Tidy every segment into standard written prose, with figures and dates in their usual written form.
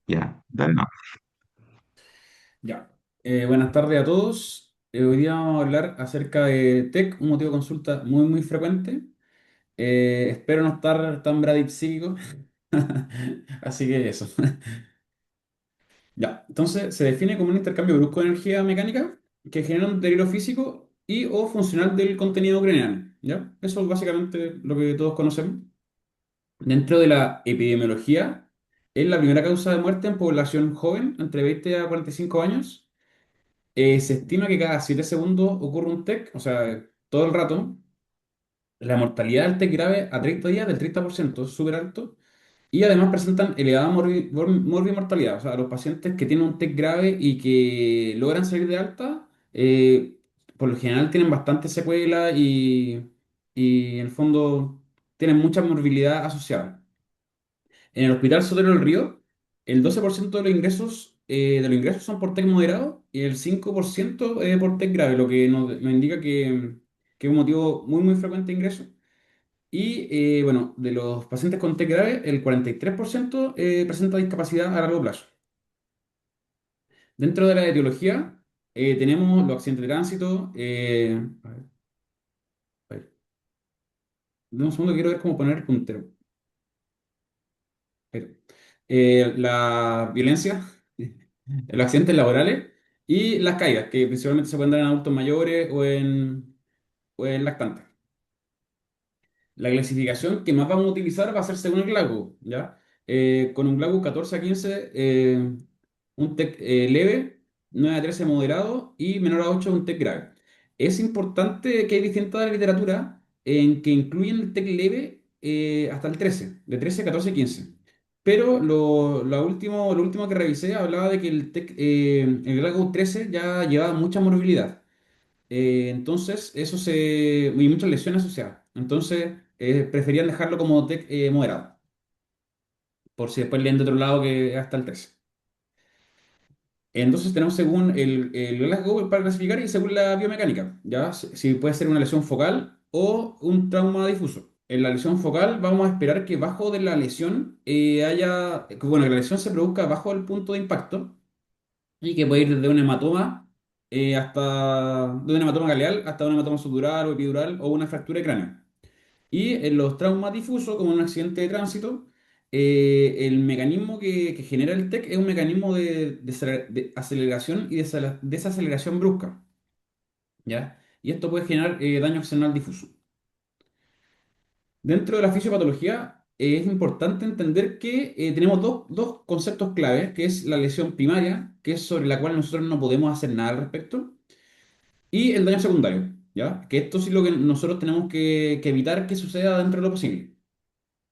Ya, dale. Ya. Buenas tardes a todos. Hoy día vamos a hablar acerca de tech, un motivo de consulta muy frecuente. Espero no estar tan psíquico. Así que eso. Ya. Entonces, se define como un intercambio brusco de energía mecánica que genera un deterioro físico y o funcional del contenido craneal. ¿Ya? Eso es básicamente lo que todos conocemos. Dentro de la epidemiología, es la primera causa de muerte en población joven, entre 20 a 45 años. Se estima que cada 7 segundos ocurre un TEC, o sea, todo el rato. La mortalidad del TEC grave a 30 días del 30%, es súper alto. Y además presentan elevada morbimortalidad. O sea, los pacientes que tienen un TEC grave y que logran salir de alta, por lo general tienen bastante secuela y en el fondo tienen mucha morbilidad asociada. En el Hospital Sotero del Río, el 12% de los ingresos son por TEC moderado y el 5% por TEC grave, lo que nos indica que es un motivo muy frecuente de ingreso. Y bueno, de los pacientes con TEC grave, el 43% presenta discapacidad a largo plazo. Dentro de la etiología, tenemos los accidentes de tránsito. A ver, dame un segundo, quiero ver cómo poner el puntero. La violencia, los accidentes laborales y las caídas, que principalmente se pueden dar en adultos mayores o en lactantes. La clasificación que más vamos a utilizar va a ser según el GLACO, ¿ya? Con un GLACO 14 a 15, un TEC leve, 9 a 13 moderado y menor a 8 un TEC grave. Es importante que hay distintas de la literatura en que incluyen el TEC leve hasta el 13, de 13, 14, 15. Pero lo último que revisé hablaba de que el GLACO 13 ya llevaba mucha morbilidad. Entonces, y muchas lesiones asociadas. Entonces, preferían dejarlo como TEC moderado, por si después leen de otro lado que hasta el 13. Entonces, tenemos según el Glasgow para clasificar y según la biomecánica, ¿ya? Si puede ser una lesión focal o un trauma difuso. En la lesión focal vamos a esperar que bajo de la lesión bueno, que la lesión se produzca bajo el punto de impacto y que puede ir desde un hematoma de un hematoma galeal hasta un hematoma sutural o epidural o una fractura de cráneo. Y en los traumas difusos, como un accidente de tránsito, el mecanismo que genera el TEC es un mecanismo de aceleración y desaceleración brusca, ¿ya? Y esto puede generar daño axonal difuso. Dentro de la fisiopatología, es importante entender que tenemos dos conceptos claves, que es la lesión primaria, que es sobre la cual nosotros no podemos hacer nada al respecto, y el daño secundario, ¿ya? Que esto sí es lo que nosotros tenemos que evitar que suceda dentro de lo posible.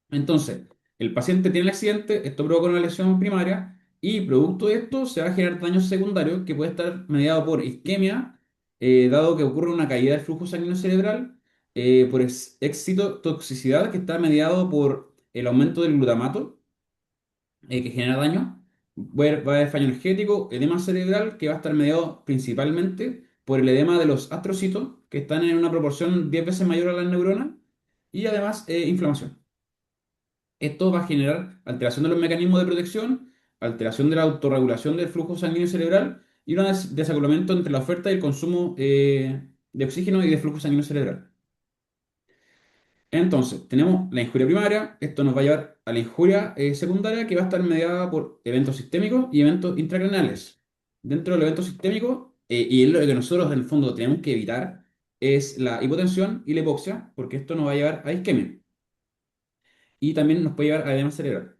Entonces, el paciente tiene el accidente, esto provoca una lesión primaria y producto de esto se va a generar daño secundario que puede estar mediado por isquemia, dado que ocurre una caída del flujo sanguíneo cerebral, por éxito toxicidad que está mediado por el aumento del glutamato, que genera daño. Va a haber fallo energético, edema cerebral que va a estar mediado principalmente por el edema de los astrocitos que están en una proporción 10 veces mayor a las neuronas y además inflamación. Esto va a generar alteración de los mecanismos de protección, alteración de la autorregulación del flujo sanguíneo cerebral y un desacoplamiento entre la oferta y el consumo de oxígeno y de flujo sanguíneo cerebral. Entonces, tenemos la injuria primaria, esto nos va a llevar a la injuria secundaria que va a estar mediada por eventos sistémicos y eventos intracraneales. Dentro del evento sistémico, y es lo que nosotros en el fondo tenemos que evitar, es la hipotensión y la hipoxia, porque esto nos va a llevar a isquemia y también nos puede llevar a edema cerebral.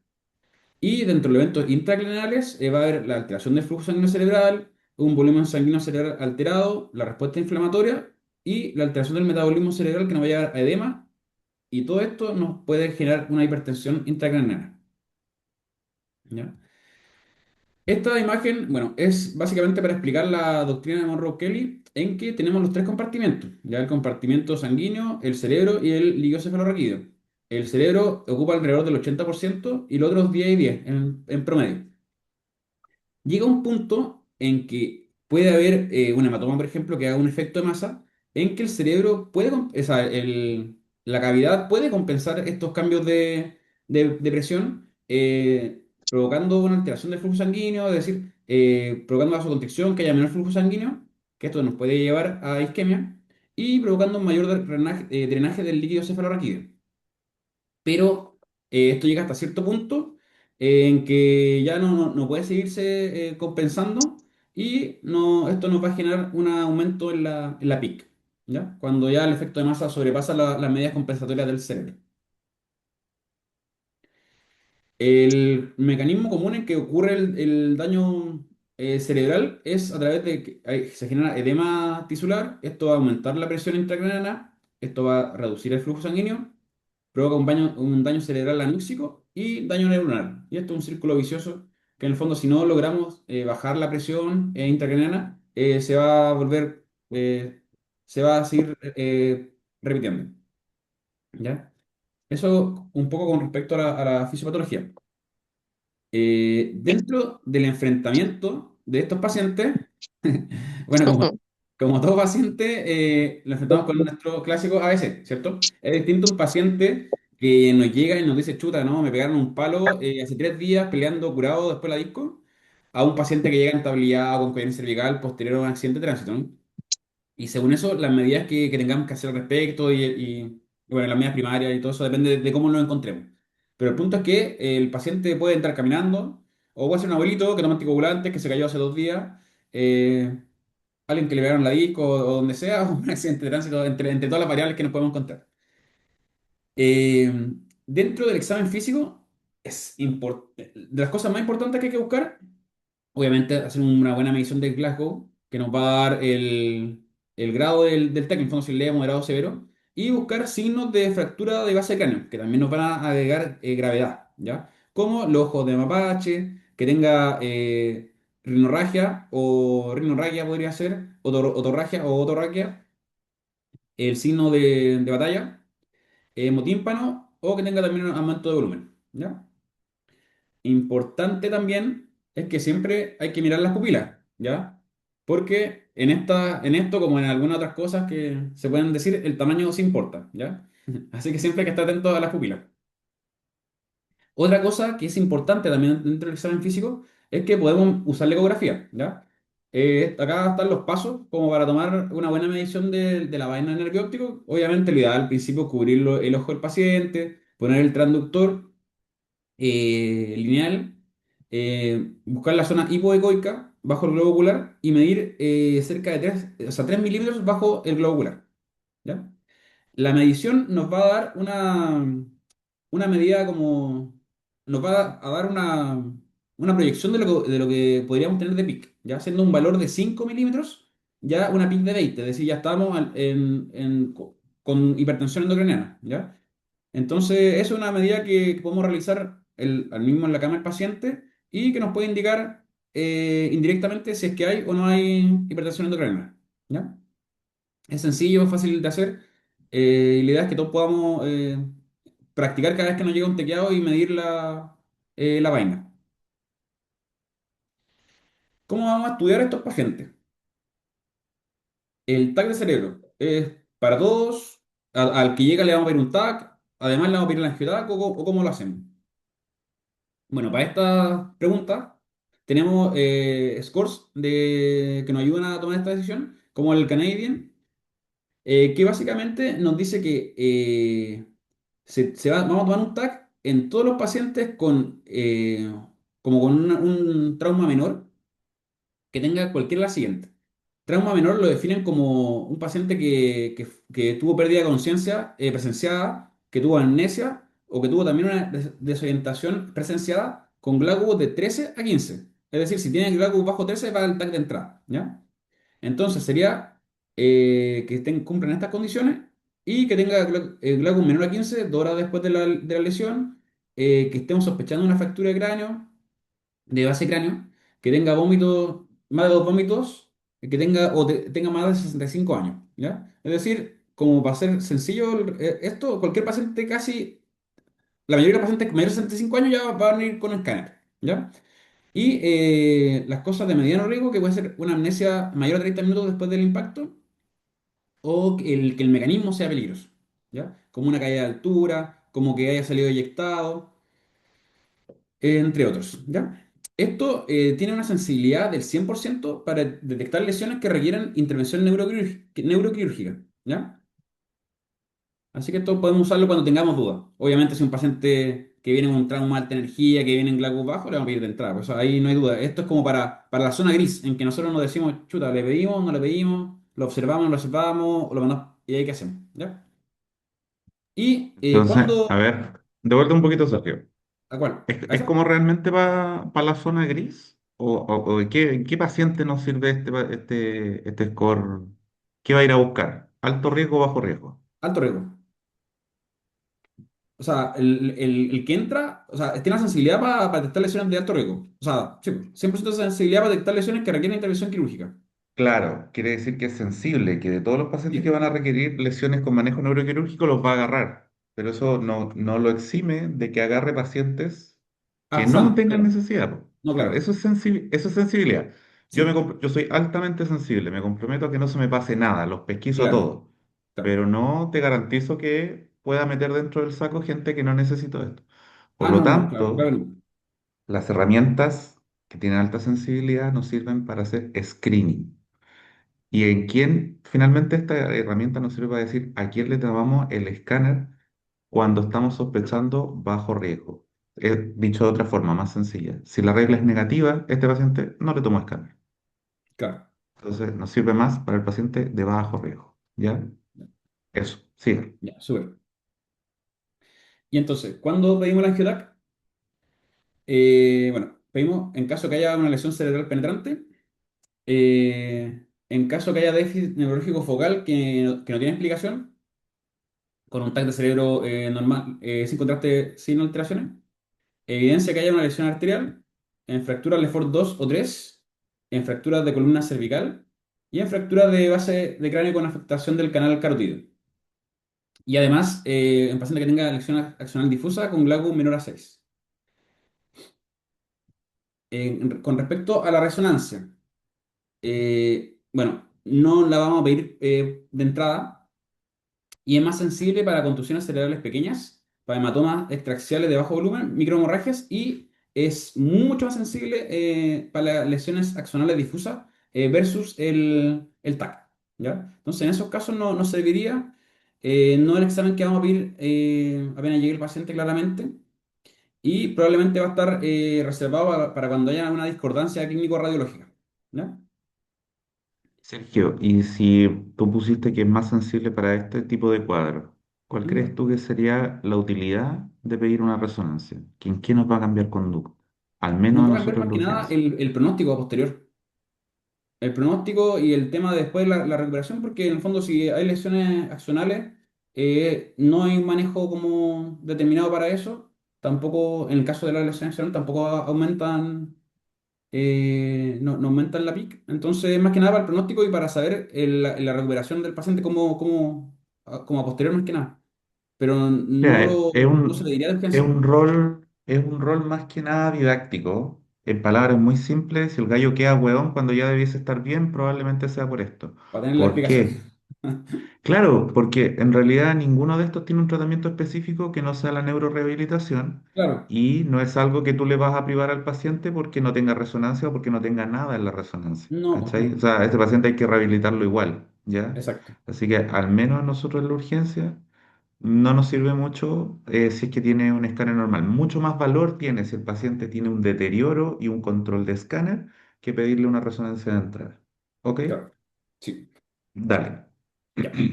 Y dentro de los eventos intracraneales va a haber la alteración del flujo sanguíneo cerebral, un volumen sanguíneo cerebral alterado, la respuesta inflamatoria y la alteración del metabolismo cerebral que nos va a llevar a edema. Y todo esto nos puede generar una hipertensión intracraneal, ¿ya? Esta imagen, bueno, es básicamente para explicar la doctrina de Monroe-Kelly en que tenemos los tres compartimentos, ya el compartimento sanguíneo, el cerebro y el líquido cefalorraquídeo. El cerebro ocupa alrededor del 80% y los otros 10 y 10 en promedio. Llega un punto en que puede haber un hematoma, por ejemplo, que haga un efecto de masa, en que el cerebro o sea, la cavidad puede compensar estos cambios de presión. provocando una alteración del flujo sanguíneo, es decir, provocando vasoconstricción, que haya menor flujo sanguíneo, que esto nos puede llevar a isquemia, y provocando un mayor drenaje del líquido cefalorraquídeo. Pero esto llega hasta cierto punto en que ya no puede seguirse compensando y esto nos va a generar un aumento en la PIC, ¿ya? Cuando ya el efecto de masa sobrepasa las medidas compensatorias del cerebro. El mecanismo común en que ocurre el daño cerebral es a través de que se genera edema tisular, esto va a aumentar la presión intracraniana, esto va a reducir el flujo sanguíneo, provoca un daño cerebral anúxico y daño neuronal. Y esto es un círculo vicioso que en el fondo si no logramos bajar la presión intracraniana, se va a volver, se va a seguir repitiendo. ¿Ya? Eso un poco con respecto a a la fisiopatología. Dentro del enfrentamiento de estos pacientes, bueno, como todo paciente, lo enfrentamos con nuestro clásico ABC, ¿cierto? Es distinto un paciente que nos llega y nos dice, chuta, no, me pegaron un palo hace 3 días peleando curado después de la disco, a un paciente que llega entablillado con columna cervical posterior a un accidente de tránsito, ¿no? Y según eso, las medidas que tengamos que hacer al respecto bueno, las medidas primarias y todo eso depende de cómo lo encontremos. Pero el punto es que el paciente puede entrar caminando, o puede ser un abuelito que toma anticoagulantes, que se cayó hace 2 días, eh, alguien que le pegaron la disco o donde sea, o un accidente de tránsito, entre todas las variables que nos podemos encontrar. Eh, Dentro del examen físico, de las cosas más importantes que hay que buscar obviamente hacer una buena medición del Glasgow, que nos va a dar el grado del TEC, en el fondo si es leve, moderado, severo, y buscar signos de fractura de base de cráneo, que también nos van a agregar gravedad, ¿ya? Como los ojos de mapache, que tenga rinorragia o rinorragia podría ser, otorragia o otorragia, el signo de batalla, hemotímpano, o que tenga también un aumento de volumen, ¿ya? Importante también es que siempre hay que mirar las pupilas, ¿ya? Porque en esto, como en algunas otras cosas que se pueden decir, el tamaño sí importa, ¿ya? Así que siempre hay que estar atento a las pupilas. Otra cosa que es importante también dentro del examen físico es que podemos usar la ecografía, ¿ya? Acá están los pasos como para tomar una buena medición de la vaina del nervio óptico. Obviamente, lo ideal al principio es cubrir el ojo del paciente, poner el transductor lineal, buscar la zona hipoecoica bajo el globo ocular y medir cerca de 3 o sea, 3 milímetros bajo el globo ocular. ¿Ya? La medición nos va a dar una medida como, nos va a dar una proyección de lo que podríamos tener de PIC, ya siendo un valor de 5 milímetros, ya una PIC de 20, es decir, ya estamos con hipertensión endocrinal, ¿ya? Entonces, es una medida que podemos realizar al mismo en la cama del paciente y que nos puede indicar indirectamente si es que hay o no hay hipertensión endocrinal, ¿ya? Es sencillo, fácil de hacer. Y la idea es que todos podamos practicar cada vez que nos llega un tequeado y medir la vaina. ¿Cómo vamos a estudiar a estos pacientes? El TAC de cerebro es para todos. Al que llega le vamos a pedir un TAC. Además, le vamos a pedir el angioTAC o cómo lo hacemos. Bueno, para esta pregunta tenemos scores que nos ayudan a tomar esta decisión, como el Canadian, que básicamente nos dice que vamos a tomar un TAC en todos los pacientes como con un trauma menor que tenga cualquiera de las siguientes. Trauma menor lo definen como un paciente que tuvo pérdida de conciencia presenciada, que tuvo amnesia o que tuvo también una desorientación presenciada con GLaCO de 13 a 15. Es decir, si tiene GLaCO bajo 13 va al TAC de entrada, ¿ya? Entonces sería que cumplan estas condiciones y que tenga GLaCO menor a 15 2 horas después de la lesión, que estemos sospechando una fractura de cráneo de base cráneo, que tenga vómitos, más de 2 vómitos, que tenga, tenga más de 65 años, ¿ya? Es decir, como para ser sencillo esto, cualquier paciente casi, la mayoría de los pacientes mayores de 65 años ya van a ir con escáner, ¿ya? Y las cosas de mediano riesgo, que puede ser una amnesia mayor a 30 minutos después del impacto, o que el mecanismo sea peligroso, ¿ya? Como una caída de altura, como que haya salido eyectado, entre otros, ¿ya? Esto tiene una sensibilidad del 100% para detectar lesiones que requieran intervención neuroquirúrgica, ¿ya? Así que esto podemos usarlo cuando tengamos dudas. Obviamente, si un paciente que viene con un trauma de alta energía, que viene en glaucoma bajo, le vamos a pedir de entrada. Pues ahí no hay duda. Esto es como para la zona gris, en que nosotros nos decimos, chuta, le pedimos, no le pedimos, lo observamos, no lo observamos, o lo mandamos, y ahí qué hacemos, ¿ya? Y Entonces, a cuando... ver, devuelve un poquito, Sergio. ¿A cuál? ¿A Es esa? como realmente para la zona gris? ¿O en qué paciente nos sirve este score? ¿Qué va a ir a buscar? ¿Alto riesgo o bajo riesgo? Alto riesgo. O sea, el que entra, o sea, tiene la sensibilidad para detectar lesiones de alto riesgo. O sea, sí, 100% de sensibilidad para detectar lesiones que requieren intervención quirúrgica. Claro, quiere decir que es sensible, que de todos los pacientes que Sí. van a requerir lesiones con manejo neuroquirúrgico los va a agarrar, pero eso no lo exime de que agarre pacientes que Ah, no sano, tengan claro. necesidad, po. No, Claro, claro. eso es sensibilidad. Sí, Yo soy altamente sensible, me comprometo a que no se me pase nada, los pesquiso a claro, todos, claro. pero no te garantizo que pueda meter dentro del saco gente que no necesita esto. Por Ah, lo no, no, claro, tanto, claro que no. las herramientas que tienen alta sensibilidad nos sirven para hacer screening. ¿Y en quién? Finalmente esta herramienta nos sirve para decir a quién le tomamos el escáner cuando estamos sospechando bajo riesgo. Dicho de otra forma, más sencilla. Si la regla es negativa, este paciente no le tomo escáner. Claro, Entonces nos sirve más para el paciente de bajo riesgo. ¿Ya? Eso, sí. ya, súper. Y entonces, ¿cuándo pedimos la angiotac? Bueno, pedimos en caso que haya una lesión cerebral penetrante, en caso que haya déficit neurológico focal que no tiene explicación, con un TAC de cerebro normal, sin contraste, sin alteraciones. Evidencia que haya una lesión arterial en fracturas Lefort 2 o 3, en fracturas de columna cervical y en fracturas de base de cráneo con afectación del canal carotídeo. Y además, en paciente que tenga lesión axonal difusa con glaucoma menor a 6. Con respecto a la resonancia, bueno, no la vamos a pedir de entrada y es más sensible para contusiones cerebrales pequeñas, para hematomas extraxiales de bajo volumen, microhemorragias y es mucho más sensible para las lesiones axonales difusas versus el TAC, ¿ya? Entonces, en esos casos no serviría, no el examen que vamos a pedir apenas llegue el paciente claramente y probablemente va a estar reservado para cuando haya una discordancia clínico-radiológica, ¿ya? Sergio, y si tú pusiste que es más sensible para este tipo de cuadro, ¿cuál crees ¿Mm? tú que sería la utilidad de pedir una resonancia? ¿En qué nos va a cambiar conducta? Al menos Nos a va a cambiar nosotros en más la que nada urgencia. el pronóstico posterior. El pronóstico y el tema de después la recuperación, porque en el fondo si hay lesiones axonales, no hay un manejo como determinado para eso. Tampoco, en el caso de las lesiones axonales, tampoco aumentan, no aumentan la PIC. Entonces, más que nada para el pronóstico y para saber la recuperación del paciente como a posterior más que nada. Pero Mira, no se le diría de es urgencia. es un rol más que nada didáctico. En palabras muy simples, si el gallo queda hueón cuando ya debiese estar bien, probablemente sea por esto. Para tener la ¿Por explicación. qué? Claro, porque en realidad ninguno de estos tiene un tratamiento específico que no sea la neurorehabilitación Claro, y no es algo que tú le vas a privar al paciente porque no tenga resonancia o porque no tenga nada en la resonancia, no, pues ¿cachai? O no, sea, a este paciente hay que rehabilitarlo igual, ¿ya? exacto, Así que al menos a nosotros en la urgencia no nos sirve mucho si es que tiene un escáner normal. Mucho más valor tiene si el paciente tiene un deterioro y un control de escáner que pedirle una resonancia de entrada. ¿Ok? claro, sí. Dale. Ya.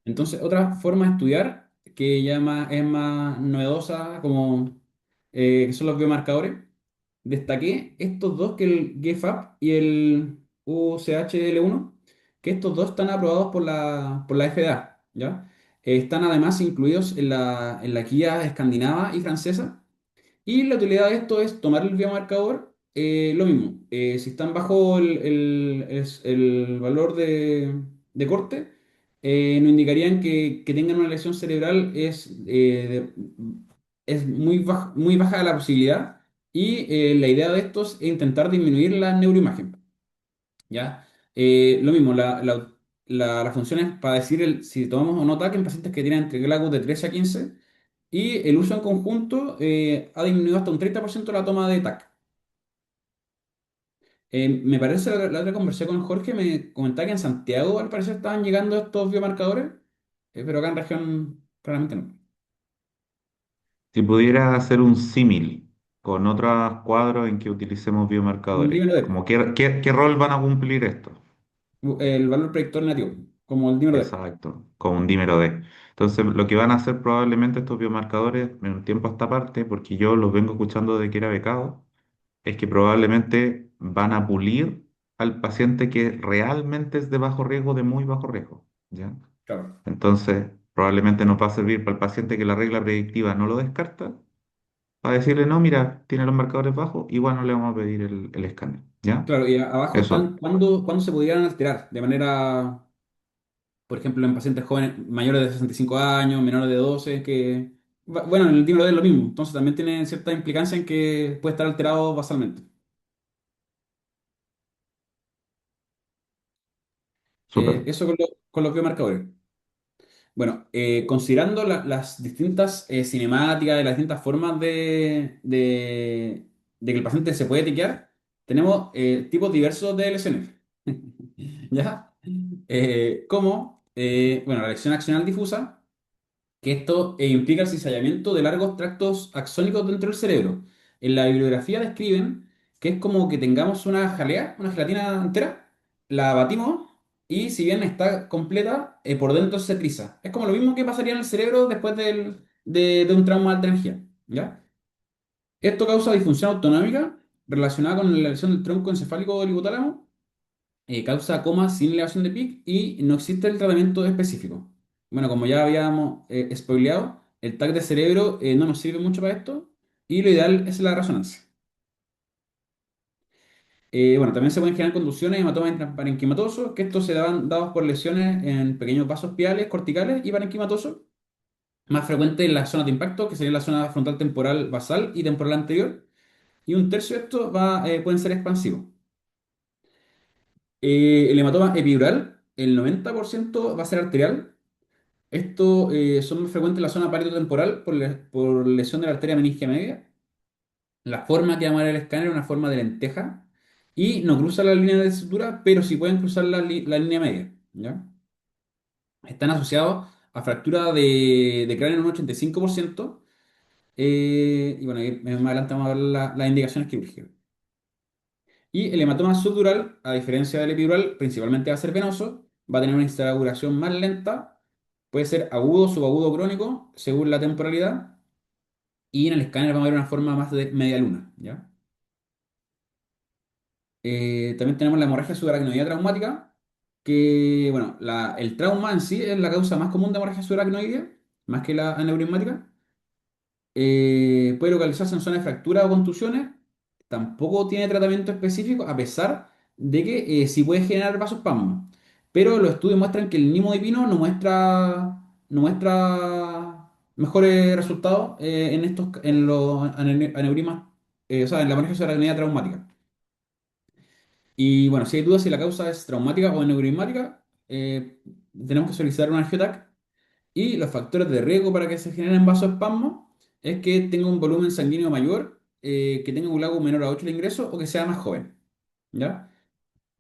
Entonces, otra forma de estudiar que ya es más novedosa, como que son los biomarcadores. Destaqué estos dos, que el GFAP y el UCHL1, que estos dos están aprobados por la FDA, ¿ya? Están además incluidos en la guía escandinava y francesa y la utilidad de esto es tomar el biomarcador, lo mismo, si están bajo el valor de corte, nos indicarían que tengan una lesión cerebral es muy baja la posibilidad y la idea de estos es intentar disminuir la neuroimagen, ¿ya? Lo mismo, la función es para decir si tomamos o no TAC en pacientes que tienen entre glagos de 13 a 15. y el uso en conjunto ha disminuido hasta un 30% la toma de TAC. Me parece, la otra conversé con Jorge, me comentaba que en Santiago al parecer estaban llegando estos biomarcadores, pero acá en región claramente no. Si pudiera hacer un símil con otros cuadros en que utilicemos Un biomarcadores, dímero D, como qué rol van a cumplir estos? el valor predictor negativo, como el dímero D. Exacto, con un dímero D. Entonces, lo que van a hacer probablemente estos biomarcadores en un tiempo a esta parte, porque yo los vengo escuchando de que era becado, es que probablemente van a pulir al paciente que realmente es de bajo riesgo, de muy bajo riesgo, ¿ya? Claro. Entonces, probablemente nos va a servir para el paciente que la regla predictiva no lo descarta, para decirle, no, mira, tiene los marcadores bajos, igual no le vamos a pedir el escáner, ¿ya? Claro, y abajo Eso, están cuándo se pudieran alterar de manera, por ejemplo, en pacientes jóvenes mayores de 65 años, menores de 12 que, bueno, en el dímero D es lo mismo, entonces también tiene cierta implicancia en que puede estar alterado basalmente. súper. Eso con los biomarcadores. Bueno, considerando las distintas cinemáticas y las distintas formas de que el paciente se puede tiquear, tenemos tipos diversos de lesiones. ¿Ya? Como, bueno, la lesión axonal difusa, que esto implica el cizallamiento de largos tractos axónicos dentro del cerebro. En la bibliografía describen que es como que tengamos una jalea, una gelatina entera, la batimos y si bien está completa, por dentro se triza. Es como lo mismo que pasaría en el cerebro después de un trauma de alta energía, ¿ya? Esto causa disfunción autonómica relacionada con la lesión del tronco encefálico del hipotálamo, causa coma sin elevación de PIC y no existe el tratamiento específico. Bueno, como ya habíamos spoileado, el TAC de cerebro no nos sirve mucho para esto y lo ideal es la resonancia. Bueno, también se pueden generar contusiones y hematomas parenquimatosos, que estos se daban dados por lesiones en pequeños vasos piales, corticales y parenquimatosos, más frecuente en las zonas de impacto, que sería la zona frontal temporal basal y temporal anterior, y un tercio de estos pueden ser expansivos. El hematoma epidural, el 90% va a ser arterial. Esto son más frecuentes en la zona parietotemporal por lesión de la arteria meningia media. La forma que va a dar el escáner es una forma de lenteja y no cruza la línea de sutura, pero sí pueden cruzar la línea media, ¿ya? Están asociados a fractura de cráneo en un 85%. Y bueno, ahí más adelante vamos a ver las indicaciones quirúrgicas. Y el hematoma subdural, a diferencia del epidural, principalmente va a ser venoso, va a tener una instauración más lenta, puede ser agudo, subagudo, crónico, según la temporalidad, y en el escáner vamos a ver una forma más de media luna, ¿ya? También tenemos la hemorragia subaracnoidea traumática, que, bueno, el trauma en sí es la causa más común de hemorragia subaracnoidea, más que la aneurismática. Puede localizarse en zonas de fractura o contusiones. Tampoco tiene tratamiento específico, a pesar de que sí puede generar vasospasmo. Pero los estudios muestran que el nimodipino no muestra mejores resultados en los aneurismas, o sea, en la hemorragia subaracnoidea traumática. Y bueno, si hay dudas si la causa es traumática o aneurismática, tenemos que solicitar una angiotac. Y los factores de riesgo para que se generen vasoespasmos es que tenga un volumen sanguíneo mayor, que tenga un lago menor a 8 de ingreso o que sea más joven. ¿Ya?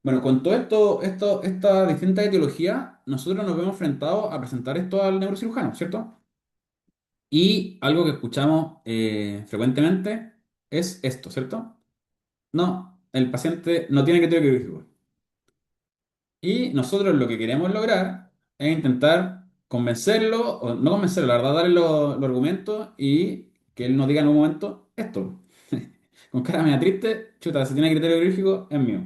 Bueno, con todo esta distinta etiología, nosotros nos vemos enfrentados a presentar esto al neurocirujano, ¿cierto? Y algo que escuchamos frecuentemente es esto, ¿cierto? No, el paciente no tiene criterio quirúrgico. Y nosotros lo que queremos lograr es intentar convencerlo, o no convencerlo, la verdad, darle los argumentos y que él nos diga en un momento esto. Con cara media triste, chuta, si tiene criterio quirúrgico, es mío.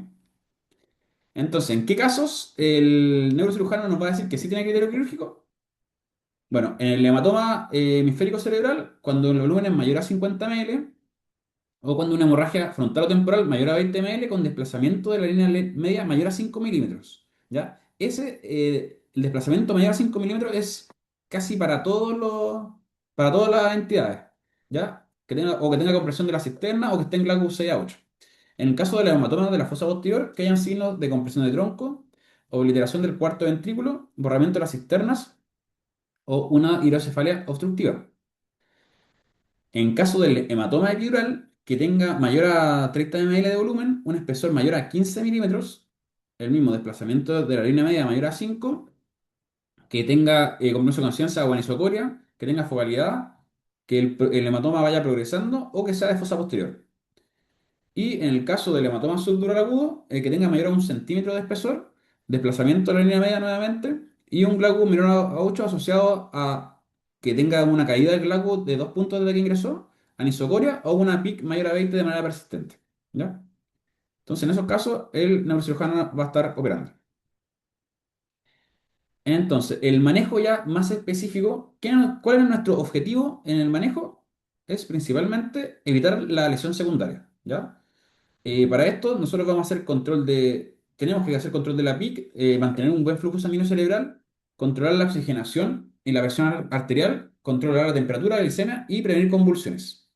Entonces, ¿en qué casos el neurocirujano nos va a decir que sí tiene criterio quirúrgico? Bueno, en el hematoma hemisférico cerebral, cuando el volumen es mayor a 50 ml, o cuando una hemorragia frontal o temporal mayor a 20 ml con desplazamiento de la línea media mayor a 5 milímetros. ¿Ya? El desplazamiento mayor a 5 milímetros es casi para todas las entidades. ¿Ya? O que tenga compresión de la cisterna o que esté en GLaCOS 6 a 8. En el caso de la hematoma de la fosa posterior, que hayan signos de compresión de tronco, obliteración del cuarto ventrículo, borramiento de las cisternas o una hidrocefalia obstructiva. En caso del hematoma epidural, que tenga mayor a 30 ml de volumen, un espesor mayor a 15 milímetros, el mismo desplazamiento de la línea media mayor a 5, que tenga compromiso de conciencia o anisocoria, que tenga focalidad, que el hematoma vaya progresando o que sea de fosa posterior. Y en el caso del hematoma subdural agudo, que tenga mayor a 1 centímetro de espesor, desplazamiento de la línea media nuevamente, y un glauco menor a 8 asociado a que tenga una caída del glauco de 2 puntos desde que ingresó, anisocoria o una PIC mayor a 20 de manera persistente. ¿Ya? Entonces, en esos casos, el neurocirujano va a estar operando. Entonces, el manejo ya más específico, ¿cuál es nuestro objetivo en el manejo? Es principalmente evitar la lesión secundaria, ¿ya? Para esto, nosotros vamos a hacer tenemos que hacer control de la PIC, mantener un buen flujo sanguíneo cerebral, controlar la oxigenación y la presión arterial, controlar la temperatura, la glicemia y prevenir convulsiones.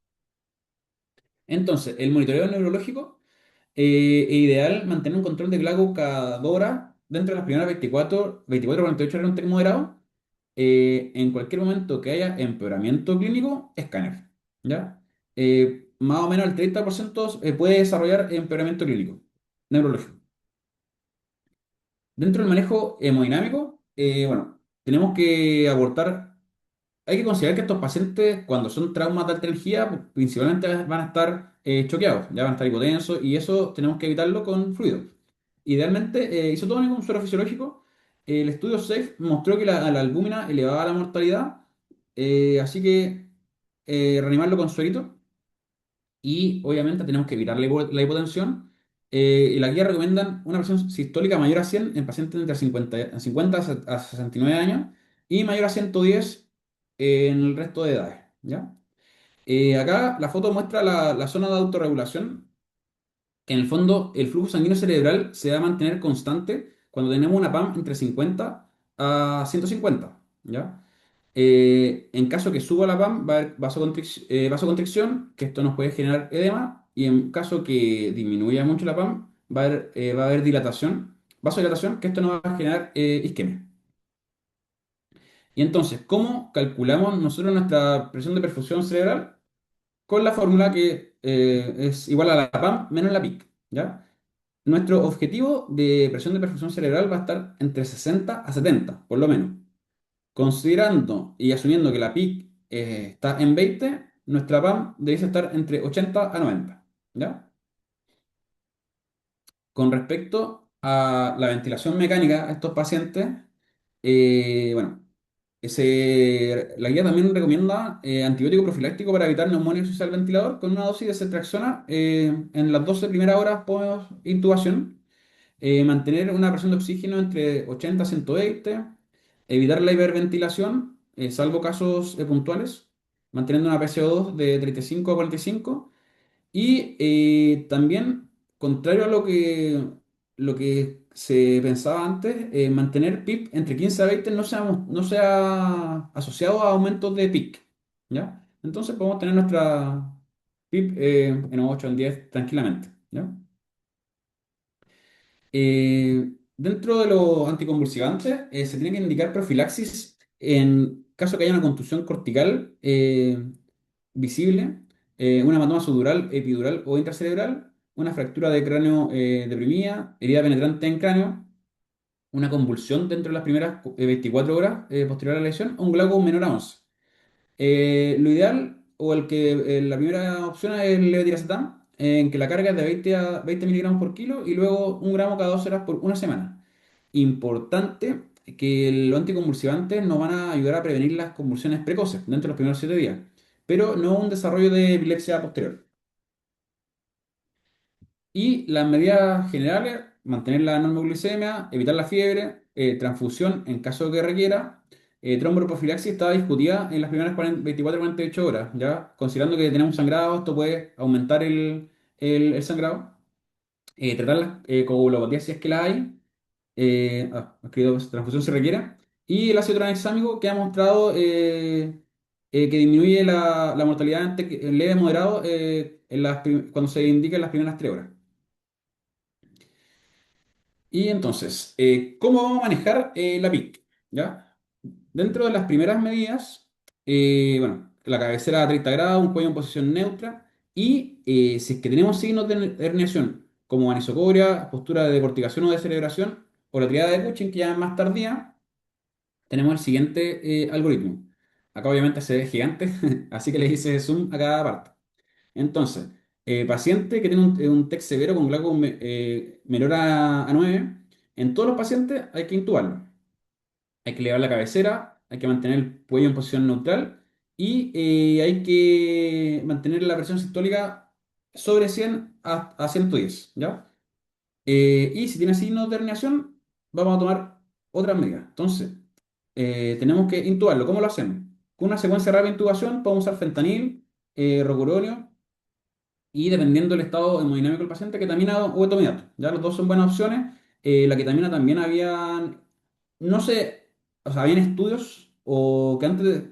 Entonces, el monitoreo neurológico, es ideal mantener un control de glaco cada 2 horas dentro de las primeras 24 a 48 horas en un TEC moderado. En cualquier momento que haya empeoramiento clínico, escáner, ¿ya? Más o menos el 30% puede desarrollar empeoramiento clínico, neurológico. Dentro del manejo hemodinámico, bueno, tenemos que abortar. Hay que considerar que estos pacientes, cuando son traumas de alta energía, pues, principalmente van a estar choqueados, ya van a estar hipotensos, y eso tenemos que evitarlo con fluido. Idealmente, isotónico, un suero fisiológico. El estudio SAFE mostró que la albúmina elevaba la mortalidad, así que reanimarlo con suerito. Y obviamente tenemos que evitar la hipotensión. Y la guía recomiendan una presión sistólica mayor a 100 en pacientes entre 50 a 69 años y mayor a 110 en el resto de edades, ¿ya? Acá la foto muestra la zona de autorregulación, que en el fondo el flujo sanguíneo cerebral se va a mantener constante cuando tenemos una PAM entre 50 a 150, ¿ya? En caso que suba la PAM, va a haber vasoconstricción, que esto nos puede generar edema, y en caso que disminuya mucho la PAM, va a haber vasodilatación, que esto nos va a generar isquemia. Y entonces, ¿cómo calculamos nosotros nuestra presión de perfusión cerebral? Con la fórmula que es igual a la PAM menos la PIC, ¿ya? Nuestro objetivo de presión de perfusión cerebral va a estar entre 60 a 70, por lo menos. Considerando y asumiendo que la PIC está en 20, nuestra PAM debe estar entre 80 a 90, ¿ya? Con respecto a la ventilación mecánica a estos pacientes, bueno, la guía también recomienda antibiótico profiláctico para evitar neumonía asociada al ventilador con una dosis de ceftriaxona en las 12 primeras horas post intubación. Mantener una presión de oxígeno entre 80 a 120, evitar la hiperventilación, salvo casos puntuales, manteniendo una PCO2 de 35 a 45, y también, contrario a lo que se pensaba antes, mantener PIB entre 15 a 20 no sea asociado a aumentos de PIC, ¿ya? Entonces podemos tener nuestra PIB en 8 en 10 tranquilamente, ¿ya? Dentro de los anticonvulsivantes, se tiene que indicar profilaxis en caso que haya una contusión cortical visible, una hematoma subdural, epidural o intracerebral, una fractura de cráneo deprimida, herida penetrante en cráneo, una convulsión dentro de las primeras 24 horas posterior a la lesión, o un glaucoma menor a 11. Lo ideal, o la primera opción es el levetiracetam, en que la carga es de 20 miligramos por kilo y luego 1 gramo cada 2 horas por una semana. Importante que los anticonvulsivantes nos van a ayudar a prevenir las convulsiones precoces dentro de los primeros 7 días, pero no un desarrollo de epilepsia posterior. Y las medidas generales, mantener la normoglicemia, evitar la fiebre, transfusión en caso de que requiera. Tromboprofilaxis está discutida en las primeras 24 a 48 horas, ¿ya? Considerando que tenemos sangrado, esto puede aumentar el sangrado. Tratar las coagulopatías si es que la hay. Escrito transfusión si requiera. Y el ácido tranexámico que ha mostrado que disminuye la mortalidad en leve moderado cuando se indica en las primeras 3 horas. Y entonces, ¿cómo vamos a manejar la PIC? ¿Ya? Dentro de las primeras medidas, bueno, la cabecera a 30 grados, un cuello en posición neutra. Y si es que tenemos signos de herniación, como anisocoria, postura de decorticación o de celebración, o la triada de Cushing, que ya es más tardía, tenemos el siguiente algoritmo. Acá obviamente se ve gigante, así que le hice zoom a cada parte. Entonces, paciente que tiene un TEC severo con glaucoma menor a 9, en todos los pacientes hay que intubarlo. Hay que elevar la cabecera, hay que mantener el cuello en posición neutral y hay que mantener la presión sistólica sobre 100 a 110, ¿ya? Y si tiene signos de herniación, vamos a tomar otras medidas. Entonces, tenemos que intubarlo. ¿Cómo lo hacemos? Con una secuencia rápida de intubación, podemos usar fentanil, rocuronio y dependiendo del estado hemodinámico del paciente, ketamina o etomidato. Ya los dos son buenas opciones. La ketamina también había, no sé, o sea, habían estudios o que antes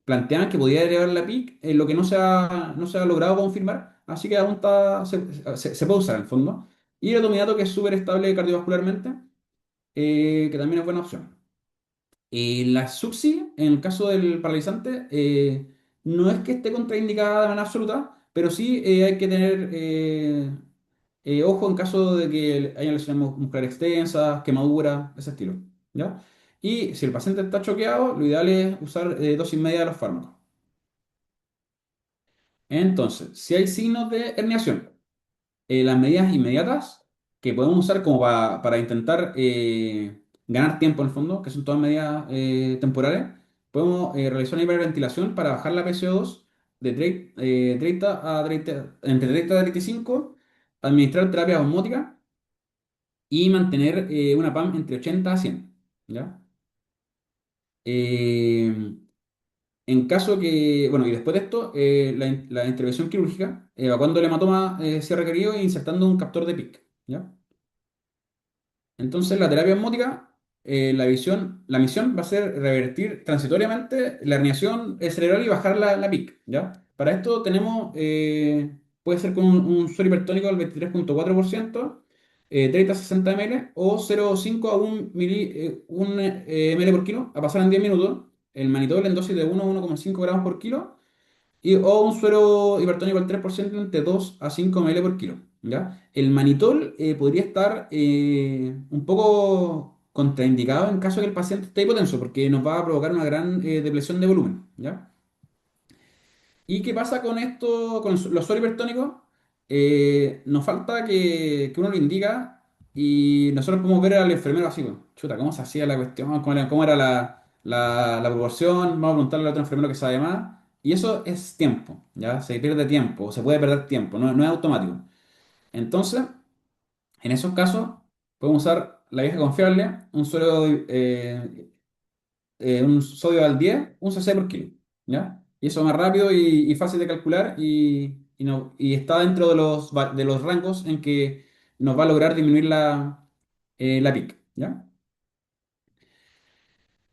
planteaban que podía elevar la PIC, lo que no se ha logrado confirmar, así que aún se puede usar en el fondo. Y el etomidato, que es súper estable cardiovascularmente, que también es buena opción. La SUBSI, en el caso del paralizante, no es que esté contraindicada de manera absoluta, pero sí hay que tener ojo en caso de que haya lesiones musculares extensas, quemaduras, ese estilo, ¿ya? Y si el paciente está choqueado, lo ideal es usar dosis media de los fármacos. Entonces, si hay signos de herniación, las medidas inmediatas que podemos usar como para intentar ganar tiempo en el fondo, que son todas medidas temporales, podemos realizar una hiperventilación para bajar la PCO2 de 30 a 30, entre 30 a 35, administrar terapia osmótica y mantener una PAM entre 80 a 100, ¿ya? Eh, en caso que, bueno, y después de esto, la intervención quirúrgica, evacuando el hematoma si es requerido e insertando un captor de PIC, ¿ya? Entonces, la terapia osmótica, la misión va a ser revertir transitoriamente la herniación cerebral y bajar la PIC, ¿ya? Para esto tenemos, puede ser con un suero hipertónico del 23,4%, 30 a 60 ml, o 0,5 a 1 ml por kilo, a pasar en 10 minutos. El manitol en dosis de 1 a 1,5 gramos por kilo, o un suero hipertónico al 3% entre 2 a 5 ml por kilo, ¿ya? El manitol podría estar un poco contraindicado en caso de que el paciente esté hipotenso, porque nos va a provocar una gran depresión de volumen, ¿ya? ¿Y qué pasa con esto, con los sueros hipertónicos? Nos falta que uno lo indica y nosotros podemos ver al enfermero así, pues, chuta, ¿cómo se hacía la cuestión? ¿Cómo era la proporción? Vamos a preguntarle al otro enfermero que sabe más. Y eso es tiempo, ¿ya? Se pierde tiempo, o se puede perder tiempo, no es automático. Entonces, en esos casos, podemos usar la vieja confiable, un sodio al 10, un cc por kilo, ¿ya? Y eso es más rápido y fácil de calcular y está dentro de los rangos en que nos va a lograr disminuir la PIC, ¿ya?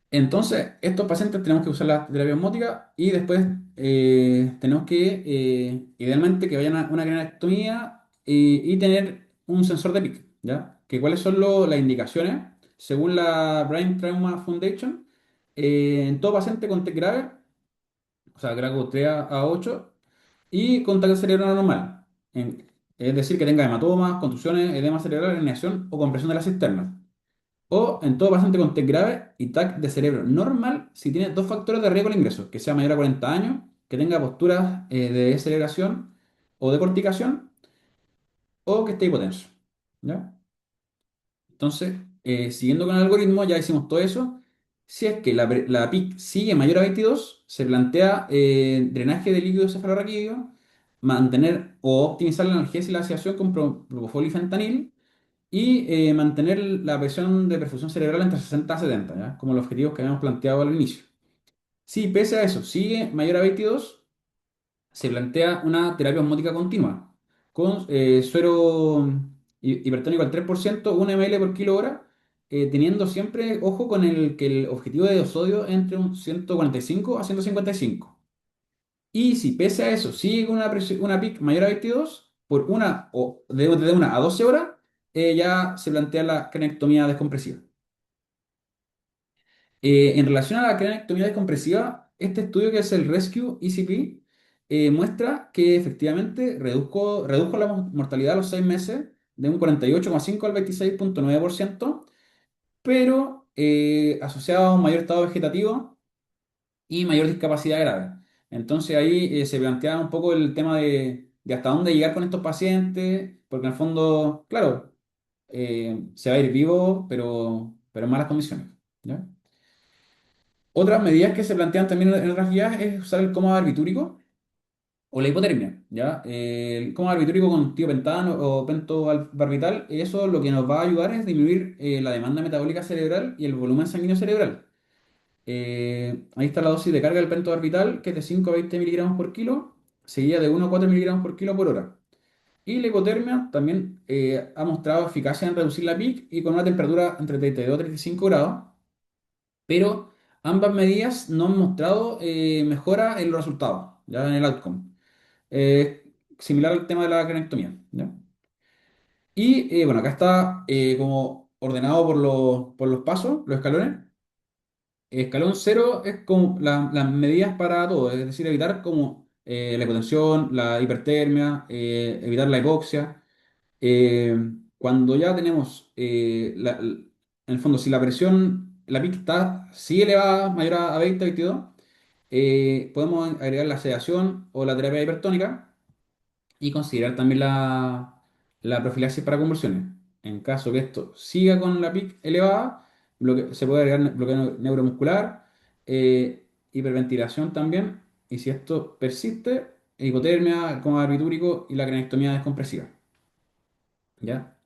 Entonces, estos pacientes tenemos que usar la terapia osmótica y después tenemos que, idealmente, que vayan a una craniolectomía y tener un sensor de PIC, ¿ya? Que cuáles son las indicaciones según la Brain Trauma Foundation. En todo paciente con TEC grave, o sea, grado 3 a 8, y con TAC cerebral normal. Es decir, que tenga hematomas, contusiones, edema cerebral, herniación o compresión de la cisterna. O en todo paciente con TEC grave y TAC de cerebro normal si tiene dos factores de riesgo al ingreso, que sea mayor a 40 años, que tenga posturas de deceleración o de corticación, o que esté hipotenso, ¿ya? Entonces, siguiendo con el algoritmo, ya hicimos todo eso. Si es que la PIC sigue mayor a 22, se plantea drenaje de líquido cefalorraquídeo, mantener o optimizar la analgesia y la sedación con propofol y fentanil, y mantener la presión de perfusión cerebral entre 60 a 70, ¿ya? Como los objetivos que habíamos planteado al inicio. Si pese a eso sigue mayor a 22, se plantea una terapia osmótica continua con suero hipertónico al 3%, 1 ml por kilo hora, teniendo siempre ojo con que el objetivo de sodio entre un 145 a 155. Y si pese a eso sigue con una PIC mayor a 22, por una o de 1 a 12 horas, ya se plantea la cranectomía descompresiva. En relación a la cranectomía descompresiva, este estudio que es el Rescue ECP muestra que efectivamente redujo la mortalidad a los 6 meses de un 48,5 al 26,9%, pero asociado a un mayor estado vegetativo y mayor discapacidad grave. Entonces ahí se planteaba un poco el tema de hasta dónde llegar con estos pacientes, porque en el fondo, claro, se va a ir vivo, pero en malas condiciones. ¿Ya? Otras medidas que se plantean también en otras guías es usar el coma barbitúrico o la hipotermia. ¿Ya? El coma barbitúrico con tiopentano o pentobarbital, eso lo que nos va a ayudar es disminuir la demanda metabólica cerebral y el volumen sanguíneo cerebral. Ahí está la dosis de carga del pentobarbital, que es de 5 a 20 miligramos por kilo, seguida de 1 a 4 miligramos por kilo por hora. Y la hipotermia también ha mostrado eficacia en reducir la PIC y con una temperatura entre 32 y 35 grados, pero ambas medidas no han mostrado mejora en los resultados, ya en el outcome. Eh, Similar al tema de la cranectomía. ¿Ya? Y bueno, acá está como ordenado por los pasos, los escalones. Escalón cero es como las medidas para todo, es decir, evitar como la hipotensión, la hipertermia, evitar la hipoxia. Eh, Cuando ya tenemos, en el fondo, si la presión, la PIC está sí elevada, mayor a 20, 22, podemos agregar la sedación o la terapia hipertónica y considerar también la profilaxis para convulsiones. En caso que esto siga con la PIC elevada, se puede agregar bloqueo neuromuscular, hiperventilación también, y si esto persiste, hipotermia, coma barbitúrico y la cranectomía descompresiva. ¿Ya?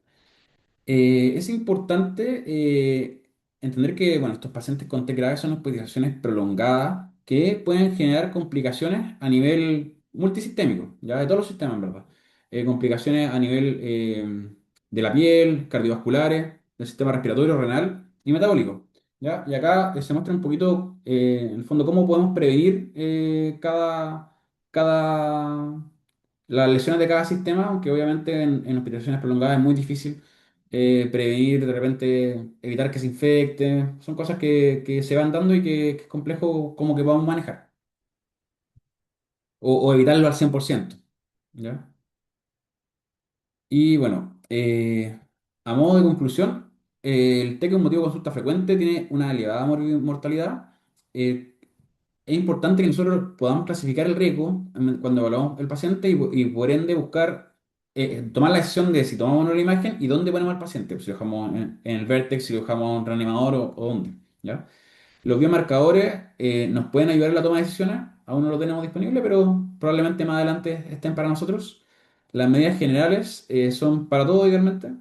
Es importante entender que bueno, estos pacientes con TEC grave son hospitalizaciones prolongadas que pueden generar complicaciones a nivel multisistémico, ya de todos los sistemas, en verdad. Complicaciones a nivel de la piel, cardiovasculares, del sistema respiratorio, renal y metabólico. ¿Ya? Y acá se muestra un poquito, en el fondo, cómo podemos prevenir cada, las lesiones de cada sistema, aunque obviamente en hospitalizaciones prolongadas es muy difícil prevenir, de repente evitar que se infecte. Son cosas que se van dando y que es complejo como que podamos manejar. O evitarlo al 100%. ¿Ya? Y bueno, a modo de conclusión, el TEC es un motivo de consulta frecuente, tiene una elevada mortalidad. Eh, Es importante que nosotros podamos clasificar el riesgo cuando evaluamos el paciente y por ende buscar, tomar la decisión de si tomamos una imagen y dónde ponemos al paciente, si lo dejamos en el Vertex, si lo dejamos en un reanimador o dónde. ¿Ya? Los biomarcadores nos pueden ayudar en la toma de decisiones, aún no lo tenemos disponible, pero probablemente más adelante estén para nosotros. Las medidas generales son para todo, idealmente.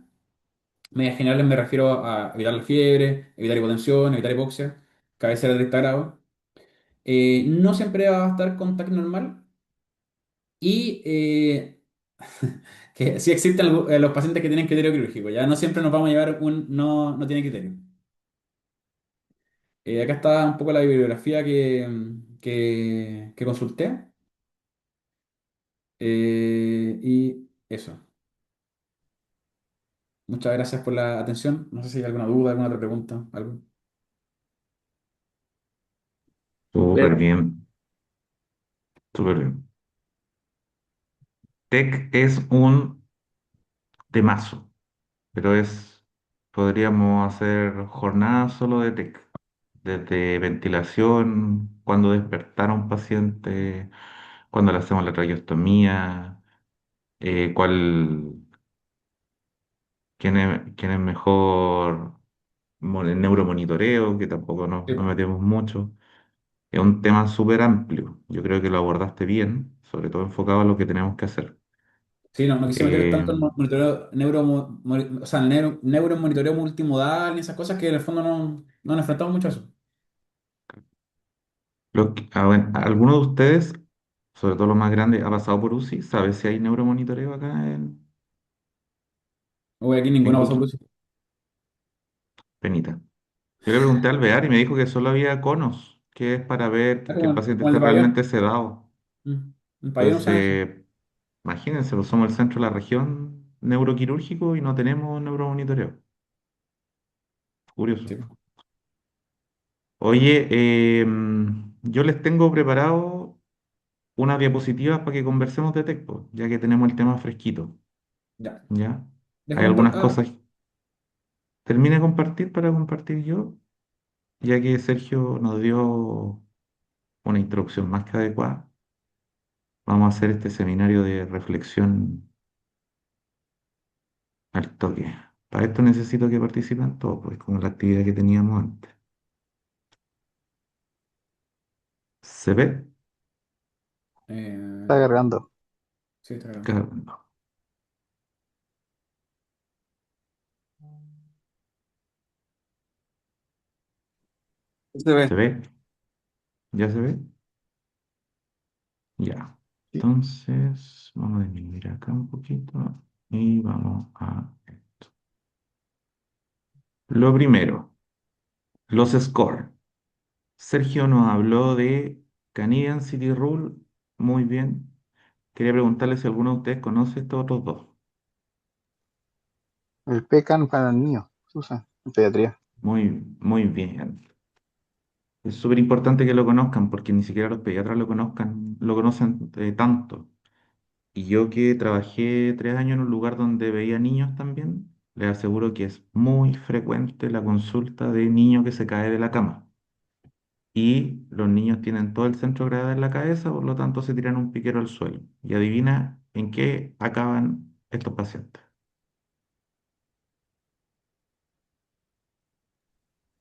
Medidas generales me refiero a evitar la fiebre, evitar hipotensión, evitar hipoxia, cabecera de 30 grados. No siempre va a estar con TAC normal y que sí existen los pacientes que tienen criterio quirúrgico, ya no siempre nos vamos a llevar un no tiene criterio. Acá está un poco la bibliografía que consulté y eso. Muchas gracias por la atención. No sé si hay alguna duda, alguna otra pregunta, algo. Súper Leo. bien, súper bien. Tech es un temazo, pero podríamos hacer jornadas solo de tech, desde ventilación, cuando despertar a un paciente, cuando le hacemos la traqueostomía, cuál, quién es mejor el neuromonitoreo, que tampoco nos Sí, metemos mucho. Es un tema súper amplio. Yo creo que lo abordaste bien, sobre todo enfocado a lo que tenemos que hacer. sí, no quise meter Eh, tanto en monitoreo, o sea, el neuromonitoreo multimodal y esas cosas que en el fondo no nos enfrentamos mucho a eso. bueno, ¿alguno de ustedes, sobre todo los más grandes, ha pasado por UCI? ¿Sabe si hay neuromonitoreo acá Uy, aquí en ninguno pasó por Coquimbo? eso. Penita. Yo le pregunté al Bear y me dijo que solo había conos, que es para ver Ah, que el paciente como el esté de realmente Pabellón. sedado. En Pabellón usan eso. Entonces, imagínense, pues somos el centro de la región neuroquirúrgico y no tenemos neuromonitoreo. Curioso. Sí. Oye, yo les tengo preparado unas diapositivas para que conversemos de Tecpo, ya que tenemos el tema fresquito, Ya. ¿ya? Hay Déjame. algunas cosas. Termine de compartir para compartir yo, ya que Sergio nos dio una introducción más que adecuada. Vamos a hacer este seminario de reflexión al toque. Para esto necesito que participen todos, pues, como la actividad que teníamos antes. ¿Se ve? Eh, Está cargando. sí, está grabando. Caramba. Se ve. ¿Se ve? ¿Ya se ve? Ya. Sí. Entonces, vamos a disminuir acá un poquito y vamos a esto. Lo primero, los scores. Sergio nos habló de Canadian City Rule. Muy bien. Quería preguntarle si alguno de ustedes conoce estos otros dos. El PECAN para el niño, se usa en pediatría. Muy bien. Es súper importante que lo conozcan porque ni siquiera los pediatras lo conozcan, lo conocen tanto. Y yo que trabajé 3 años en un lugar donde veía niños también, les aseguro que es muy frecuente la consulta de niño que se cae de la cama. Y los niños tienen todo el centro de gravedad en la cabeza, por lo tanto se tiran un piquero al suelo. Y adivina en qué acaban estos pacientes.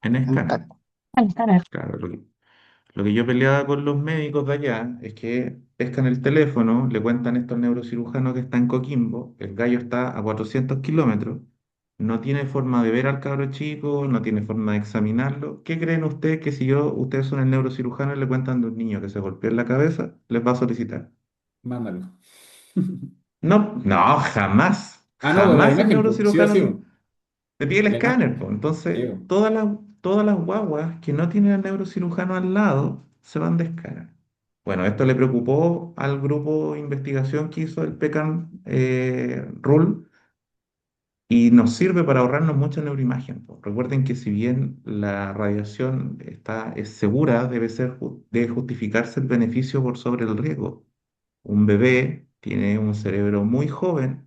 En En escáner. TAC. Claro, lo que yo peleaba con los médicos de allá es que pescan el teléfono, le cuentan esto al neurocirujano que está en Coquimbo, el gallo está a 400 kilómetros, no tiene forma de ver al cabro chico, no tiene forma de examinarlo. ¿Qué creen ustedes que si ustedes son el neurocirujano y le cuentan de un niño que se golpeó en la cabeza, les va a solicitar? Mándalo. No, no, jamás, Ah, no, pues la jamás el imagen, pues. Sí o neurocirujano sí, pues. te pide el La imagen. escáner, pues. Entonces, Sí, pues. todas las guaguas que no tienen al neurocirujano al lado se van de escáner. Bueno, esto le preocupó al grupo de investigación que hizo el PECAN Rule y nos sirve para ahorrarnos mucha neuroimagen, pues. Recuerden que si bien la radiación es segura, debe justificarse el beneficio por sobre el riesgo. Un bebé tiene un cerebro muy joven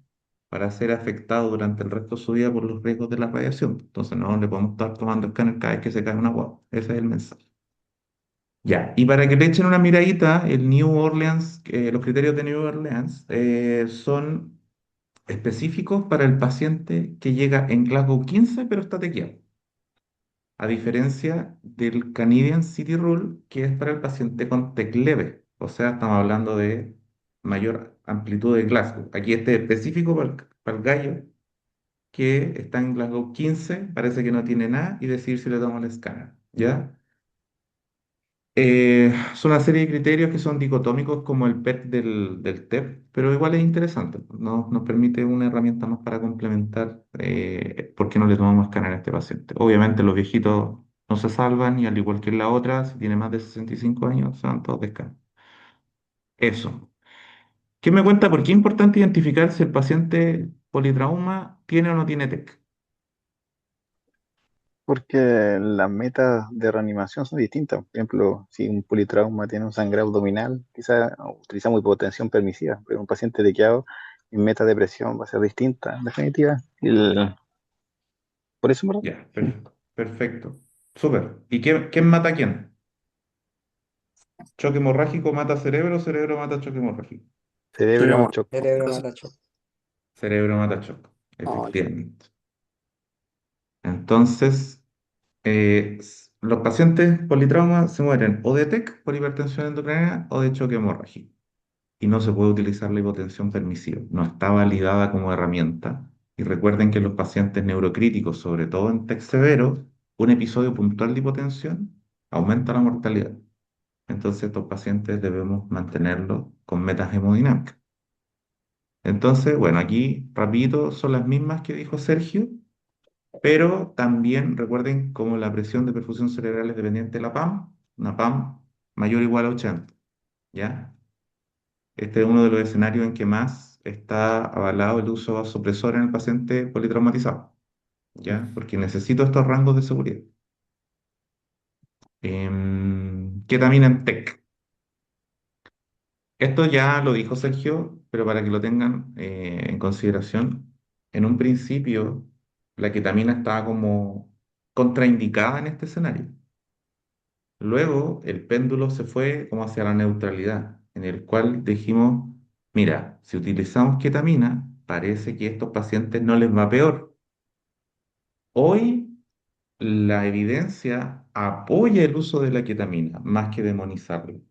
para ser afectado durante el resto de su vida por los riesgos de la radiación. Entonces no le podemos estar tomando escáner cada vez que se cae una guagua. Ese es el mensaje. Ya, y para que le echen una miradita, el New Orleans, los criterios de New Orleans son específicos para el paciente que llega en Glasgow 15 pero está tequiado. A diferencia del Canadian City Rule, que es para el paciente con TEC leve. O sea, estamos hablando de mayor amplitud de Glasgow. Aquí este es específico para el gallo que está en Glasgow 15, parece que no tiene nada, y decir si le damos el escáner. ¿Ya? Son una serie de criterios que son dicotómicos como el PET del TEP, pero igual es interesante. Nos permite una herramienta más para complementar por qué no le tomamos escáner a este paciente. Obviamente los viejitos no se salvan y al igual que en la otra, si tiene más de 65 años, se van todos de escáner. Eso. ¿Qué me cuenta? ¿Por qué es importante identificar si el paciente politrauma tiene o no tiene TEC? Porque las metas de reanimación son distintas. Por ejemplo, si un politrauma tiene un sangrado abdominal, quizás utilizamos hipotensión permisiva, pero un paciente tequiado, mi meta de presión va a ser distinta, en definitiva. Por eso, ¿verdad? Ya, perfecto. Súper. ¿Y quién mata a quién? Choque hemorrágico mata cerebro, cerebro mata choque hemorrágico. Cerebro, shock. Cerebro matacho. Cerebro mata choque, No, yo- efectivamente. Entonces, los pacientes politrauma se mueren o de TEC por hipertensión endocrinal o de choque hemorrágico. Y no se puede utilizar la hipotensión permisiva. No está validada como herramienta. Y recuerden que los pacientes neurocríticos, sobre todo en TEC severo, un episodio puntual de hipotensión aumenta la mortalidad. Entonces, estos pacientes debemos mantenerlos con metas hemodinámicas. Entonces, bueno, aquí, rapidito, son las mismas que dijo Sergio, pero también recuerden como la presión de perfusión cerebral es dependiente de la PAM, una PAM mayor o igual a 80, ¿ya? Este es uno de los escenarios en que más está avalado el uso de vasopresor en el paciente politraumatizado, ¿ya? Porque necesito estos rangos de seguridad. Ketamina en TEC. Esto ya lo dijo Sergio, pero para que lo tengan en consideración, en un principio la ketamina estaba como contraindicada en este escenario. Luego el péndulo se fue como hacia la neutralidad, en el cual dijimos, mira, si utilizamos ketamina, parece que a estos pacientes no les va peor. Hoy la evidencia apoya el uso de la ketamina más que demonizarlo.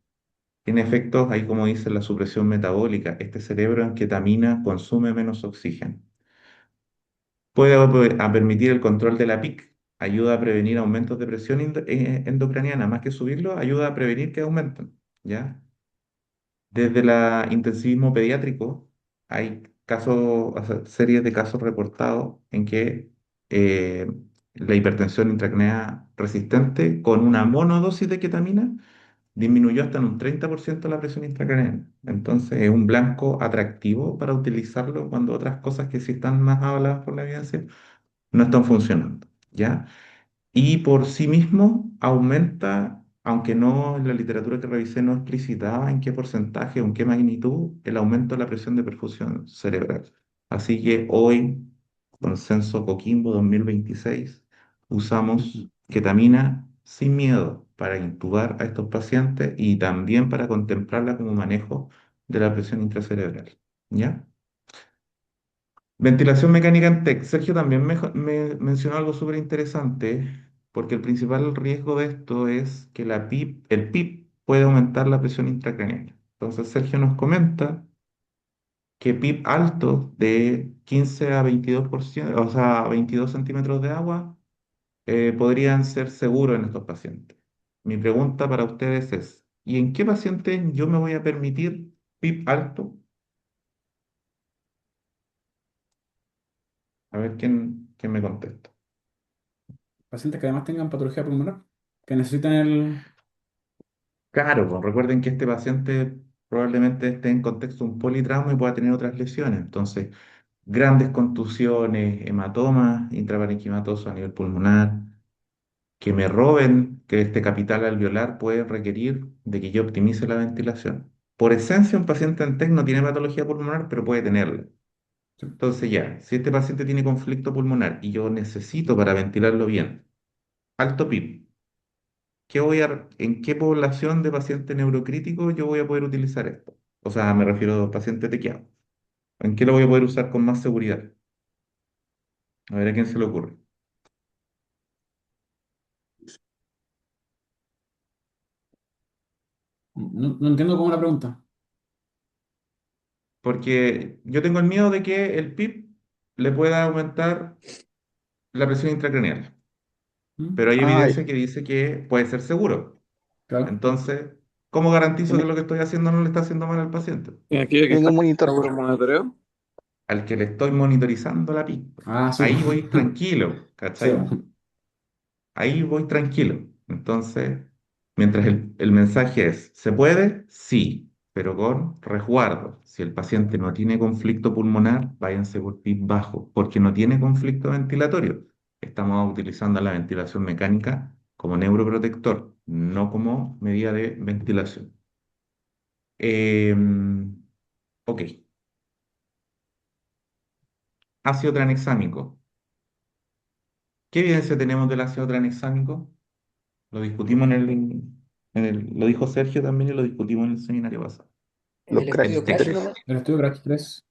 Tiene efectos ahí, como dice, la supresión metabólica. Este cerebro en ketamina consume menos oxígeno. Puede a permitir el control de la PIC. Ayuda a prevenir aumentos de presión endocraniana. Más que subirlo, ayuda a prevenir que aumenten. ¿Ya? Desde el intensivismo pediátrico hay casos, o sea, series de casos reportados en que eh, la hipertensión intracraniana resistente con una monodosis de ketamina disminuyó hasta en un 30% la presión intracraniana. Entonces es un blanco atractivo para utilizarlo cuando otras cosas que sí están más avaladas por la evidencia no están funcionando, ¿ya? Y por sí mismo aumenta, aunque no en la literatura que revisé no explicitaba en qué porcentaje o en qué magnitud, el aumento de la presión de perfusión cerebral. Así que hoy, Consenso Coquimbo 2026, usamos ketamina sin miedo para intubar a estos pacientes y también para contemplarla como manejo de la presión intracerebral. ¿Ya? Ventilación mecánica en TEC. Sergio también me mencionó algo súper interesante, porque el principal riesgo de esto es que el PIB puede aumentar la presión intracraneal. Entonces, Sergio nos comenta que PIB alto de 15 a 22%, o sea, 22 centímetros de agua, podrían ser seguros en estos pacientes. Mi pregunta para ustedes es, ¿y en qué paciente yo me voy a permitir PIB alto? A ver quién me contesta. Pacientes que además tengan patología pulmonar, que necesiten el... Claro, pues recuerden que este paciente probablemente esté en contexto de un politrauma y pueda tener otras lesiones. Entonces, grandes contusiones, hematomas intraparenquimatosos a nivel pulmonar, que me roben, que este capital alveolar puede requerir de que yo optimice la ventilación. Por esencia, un paciente en TEC no tiene patología pulmonar, pero puede tenerla. Sí. Entonces, ya, si este paciente tiene conflicto pulmonar y yo necesito para ventilarlo bien, alto PIB. ¿En qué población de pacientes neurocríticos yo voy a poder utilizar esto? O sea, me refiero a pacientes tequiados. ¿En qué lo voy a poder usar con más seguridad? A ver a quién se le ocurre. No entiendo cómo la pregunta. Porque yo tengo el miedo de que el PIB le pueda aumentar la presión intracraneal, ¿Mm? pero hay Ah, evidencia que dice que puede ser seguro. Claro. Entonces, ¿cómo garantizo que tiene, lo que estoy haciendo no le está haciendo mal al paciente? Y aquí que tiene está un monitor, por monitoreo. Al que le estoy monitorizando la PIB. Ah, sí. Ahí voy tranquilo, Sí. ¿cachai? Ahí voy tranquilo. Entonces, mientras el mensaje es, ¿se puede? Sí, pero con resguardo. Si el paciente no tiene conflicto pulmonar, váyanse por PIB bajo, porque no tiene conflicto ventilatorio. Estamos utilizando la ventilación mecánica como neuroprotector, no como medida de ventilación. Ok, ácido tranexámico. ¿Qué evidencia tenemos del ácido tranexámico? Lo discutimos lo dijo Sergio también y lo discutimos en el seminario pasado. los El Crash estudio El Crash TEC, tres. nomás. El estudio Crash 3.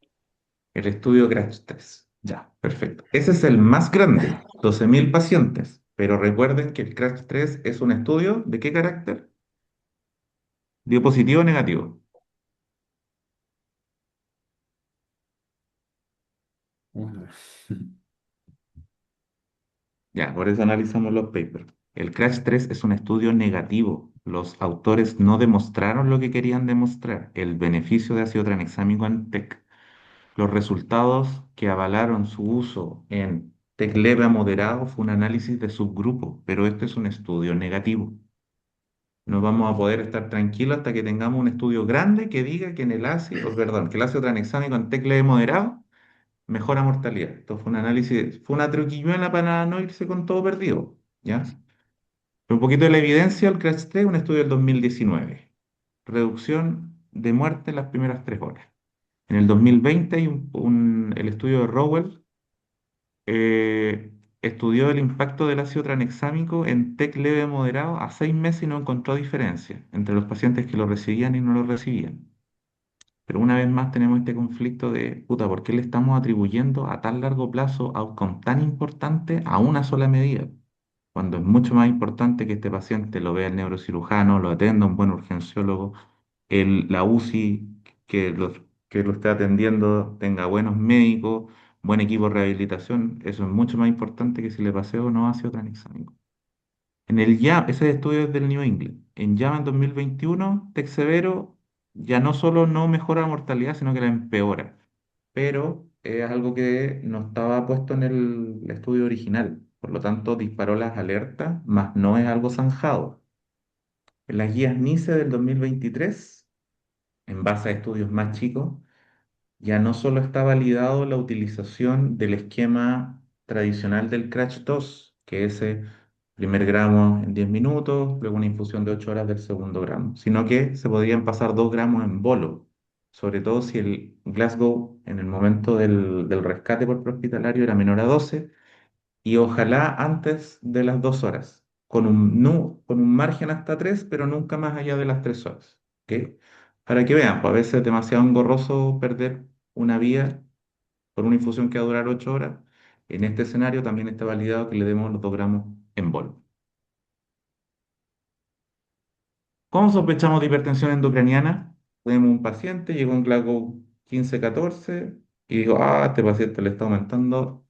el estudio Crash 3. Ya, perfecto. Ese es el más grande, 12.000 pacientes. Pero recuerden que el Crash 3 es un estudio ¿de qué carácter? ¿Dio positivo o negativo? Bueno, Ya, por eso analizamos los papers. El Crash 3 es un estudio negativo. Los autores no demostraron lo que querían demostrar, el beneficio de ácido tranexámico en TEC. Los resultados que avalaron su uso en TEC leve a moderado fue un análisis de subgrupo, pero este es un estudio negativo. No vamos a poder estar tranquilos hasta que tengamos un estudio grande que diga que en el ácido, perdón, que el ácido tranexámico en TEC leve moderado mejora mortalidad. Esto fue un análisis, fue una truquilluela para no irse con todo perdido, ¿ya? Un poquito de la evidencia, el Crash 3, un estudio del 2019. Reducción de muerte en las primeras 3 horas. En el 2020 hay el estudio de Rowell estudió el impacto del ácido tranexámico en TEC leve moderado a 6 meses y no encontró diferencia entre los pacientes que lo recibían y no lo recibían. Pero una vez más tenemos este conflicto de, puta, ¿por qué le estamos atribuyendo a tan largo plazo outcome tan importante a una sola medida? Cuando es mucho más importante que este paciente lo vea el neurocirujano, lo atienda un buen urgenciólogo, la UCI que lo esté atendiendo tenga buenos médicos, buen equipo de rehabilitación, eso es mucho más importante que si le paseo o no ácido tranexámico. En el YAM, ese estudio es del New England. En YAMA en 2021, Texevero ya no solo no mejora la mortalidad, sino que la empeora. Pero es algo que no estaba puesto en el estudio original. Por lo tanto, disparó las alertas, mas no es algo zanjado. En las guías NICE del 2023, en base a estudios más chicos, ya no solo está validado la utilización del esquema tradicional del Crash 2, que es primer gramo en 10 minutos, luego una infusión de 8 horas del segundo gramo, sino que se podrían pasar 2 gramos en bolo, sobre todo si el Glasgow en el momento del rescate por prehospitalario era menor a 12 y ojalá antes de las 2 horas, con un margen hasta 3 pero nunca más allá de las 3 horas. ¿Ok? Para que vean, pues a veces es demasiado engorroso perder una vía por una infusión que va a durar 8 horas. En este escenario también está validado que le demos los 2 gramos en bol. ¿Cómo sospechamos de hipertensión endocraniana? Tenemos un paciente, llegó en Glasgow 15-14 y dijo, este paciente le está aumentando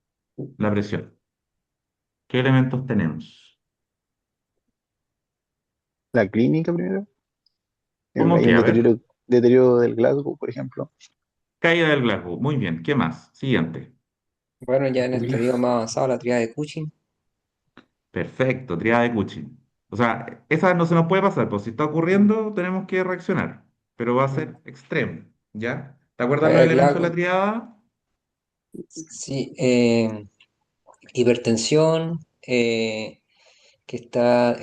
la presión. ¿Qué elementos tenemos? La clínica primero, ¿Cómo hay un que? A ver. deterioro del Glasgow, por ejemplo. Caída del Glasgow. Muy bien. ¿Qué más? Siguiente. Bueno, ya Las en pupilas. estadio más avanzado, la triada de Cushing. Perfecto. Triada de Cushing. O sea, esa no se nos puede pasar, pues si está ocurriendo tenemos que reaccionar, pero va a ser extremo, ¿ya? ¿Te acuerdas Caída los de elementos de la Glasgow. triada? Sí, hipertensión, que está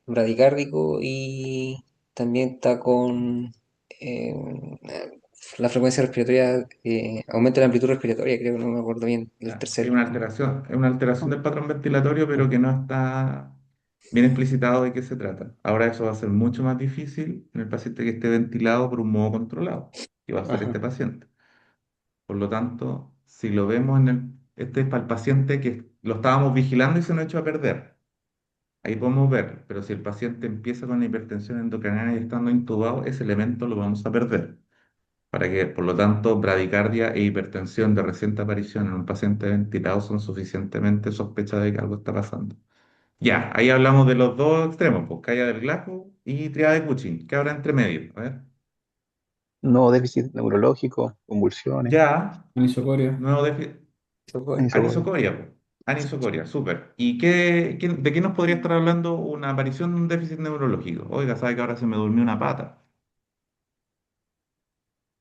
bradicárdico y también está con eh, la frecuencia respiratoria, aumenta la amplitud respiratoria, creo, no me acuerdo bien, el Ya, tercero. es una alteración del patrón ventilatorio, pero que no está bien explicitado de qué se trata. Ahora eso va a ser mucho más difícil en el paciente que esté ventilado por un modo controlado, que va a ser Ajá. este paciente. Por lo tanto, si lo vemos este es para el paciente que lo estábamos vigilando y se nos echó a perder. Ahí podemos ver, pero si el paciente empieza con hipertensión endocrinal y estando intubado, ese elemento lo vamos a perder. Para que, por lo tanto, bradicardia e hipertensión de reciente aparición en un paciente ventilado son suficientemente sospechas de que algo está pasando. Ya, ahí hablamos de los dos extremos, pues caída del Glasgow y triada de Cushing. ¿Qué habrá entre medio? A ver. Nuevo déficit neurológico, convulsiones, Ya, Anisocoria. nuevo déficit. Socorro. anisocoria. Anisocoria, pues. Anisocoria, súper. ¿Y de qué nos podría estar hablando una aparición de un déficit neurológico? Oiga, sabe que ahora se me durmió una pata.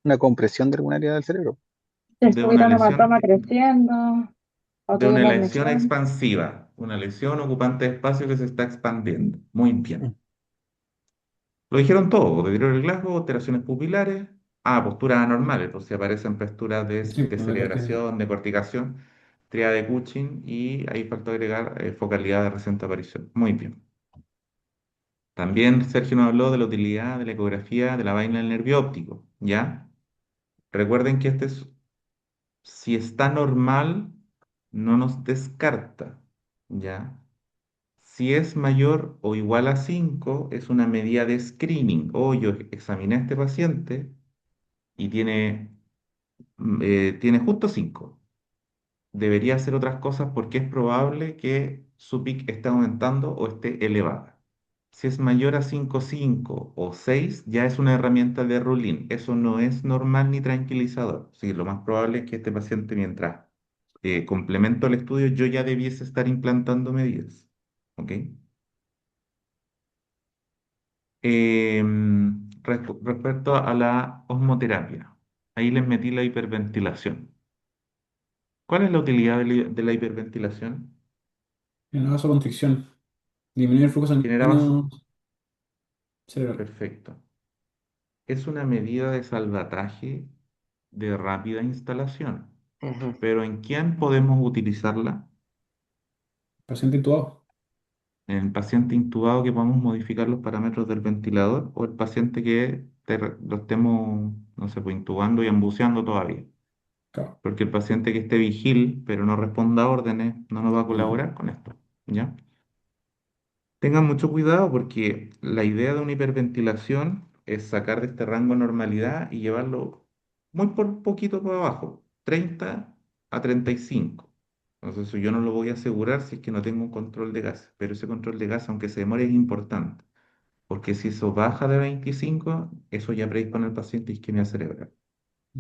Una compresión de alguna área del cerebro. Si De una estuviera un hematoma lesión creciendo o de tuvo una una lesión admisión. expansiva, una lesión ocupante de espacio que se está expandiendo. Muy Mm. bien. Lo dijeron todo, deterioro del Glasgow, alteraciones pupilares, posturas anormales, por si aparecen posturas Sí, de pues me corté. celebración, de corticación, tríada de Cushing y ahí faltó agregar focalidad de reciente aparición. Muy bien. También Sergio nos habló de la utilidad de la ecografía de la vaina del nervio óptico, ¿ya? Recuerden que si está normal, no nos descarta, ¿ya? Si es mayor o igual a 5 es una medida de screening. O yo examiné a este paciente y tiene justo 5. Debería hacer otras cosas porque es probable que su PIC esté aumentando o esté elevada. Si es mayor a 5,5 o 6 ya es una herramienta de Rulin. Eso no es normal ni tranquilizador. Sí, lo más probable es que este paciente, mientras complemento el estudio, yo ya debiese estar implantando medidas. ¿Ok? Respecto a la osmoterapia, ahí les metí la hiperventilación. ¿Cuál es la utilidad de la hiperventilación? En vasoconstricción. Disminuir el flujo Genera vaso. sanguíneo cerebral. Perfecto. Es una medida de salvataje de rápida instalación. Ujú. Pero ¿en quién podemos utilizarla? Paciente intubado. ¿En el paciente intubado que podamos modificar los parámetros del ventilador o el paciente que lo estemos, no sé, pues, intubando y ambuceando todavía? Claro. Porque el paciente que esté vigil pero no responda a órdenes no nos va a Mm. colaborar con esto, ¿ya? Tengan mucho cuidado porque la idea de una hiperventilación es sacar de este rango de normalidad y llevarlo muy por poquito para abajo, 30 a 35. Entonces, eso yo no lo voy a asegurar si es que no tengo un control de gas, pero ese control de gas, aunque se demore, es importante, porque si eso baja de 25, eso ya predispone al paciente a isquemia cerebral.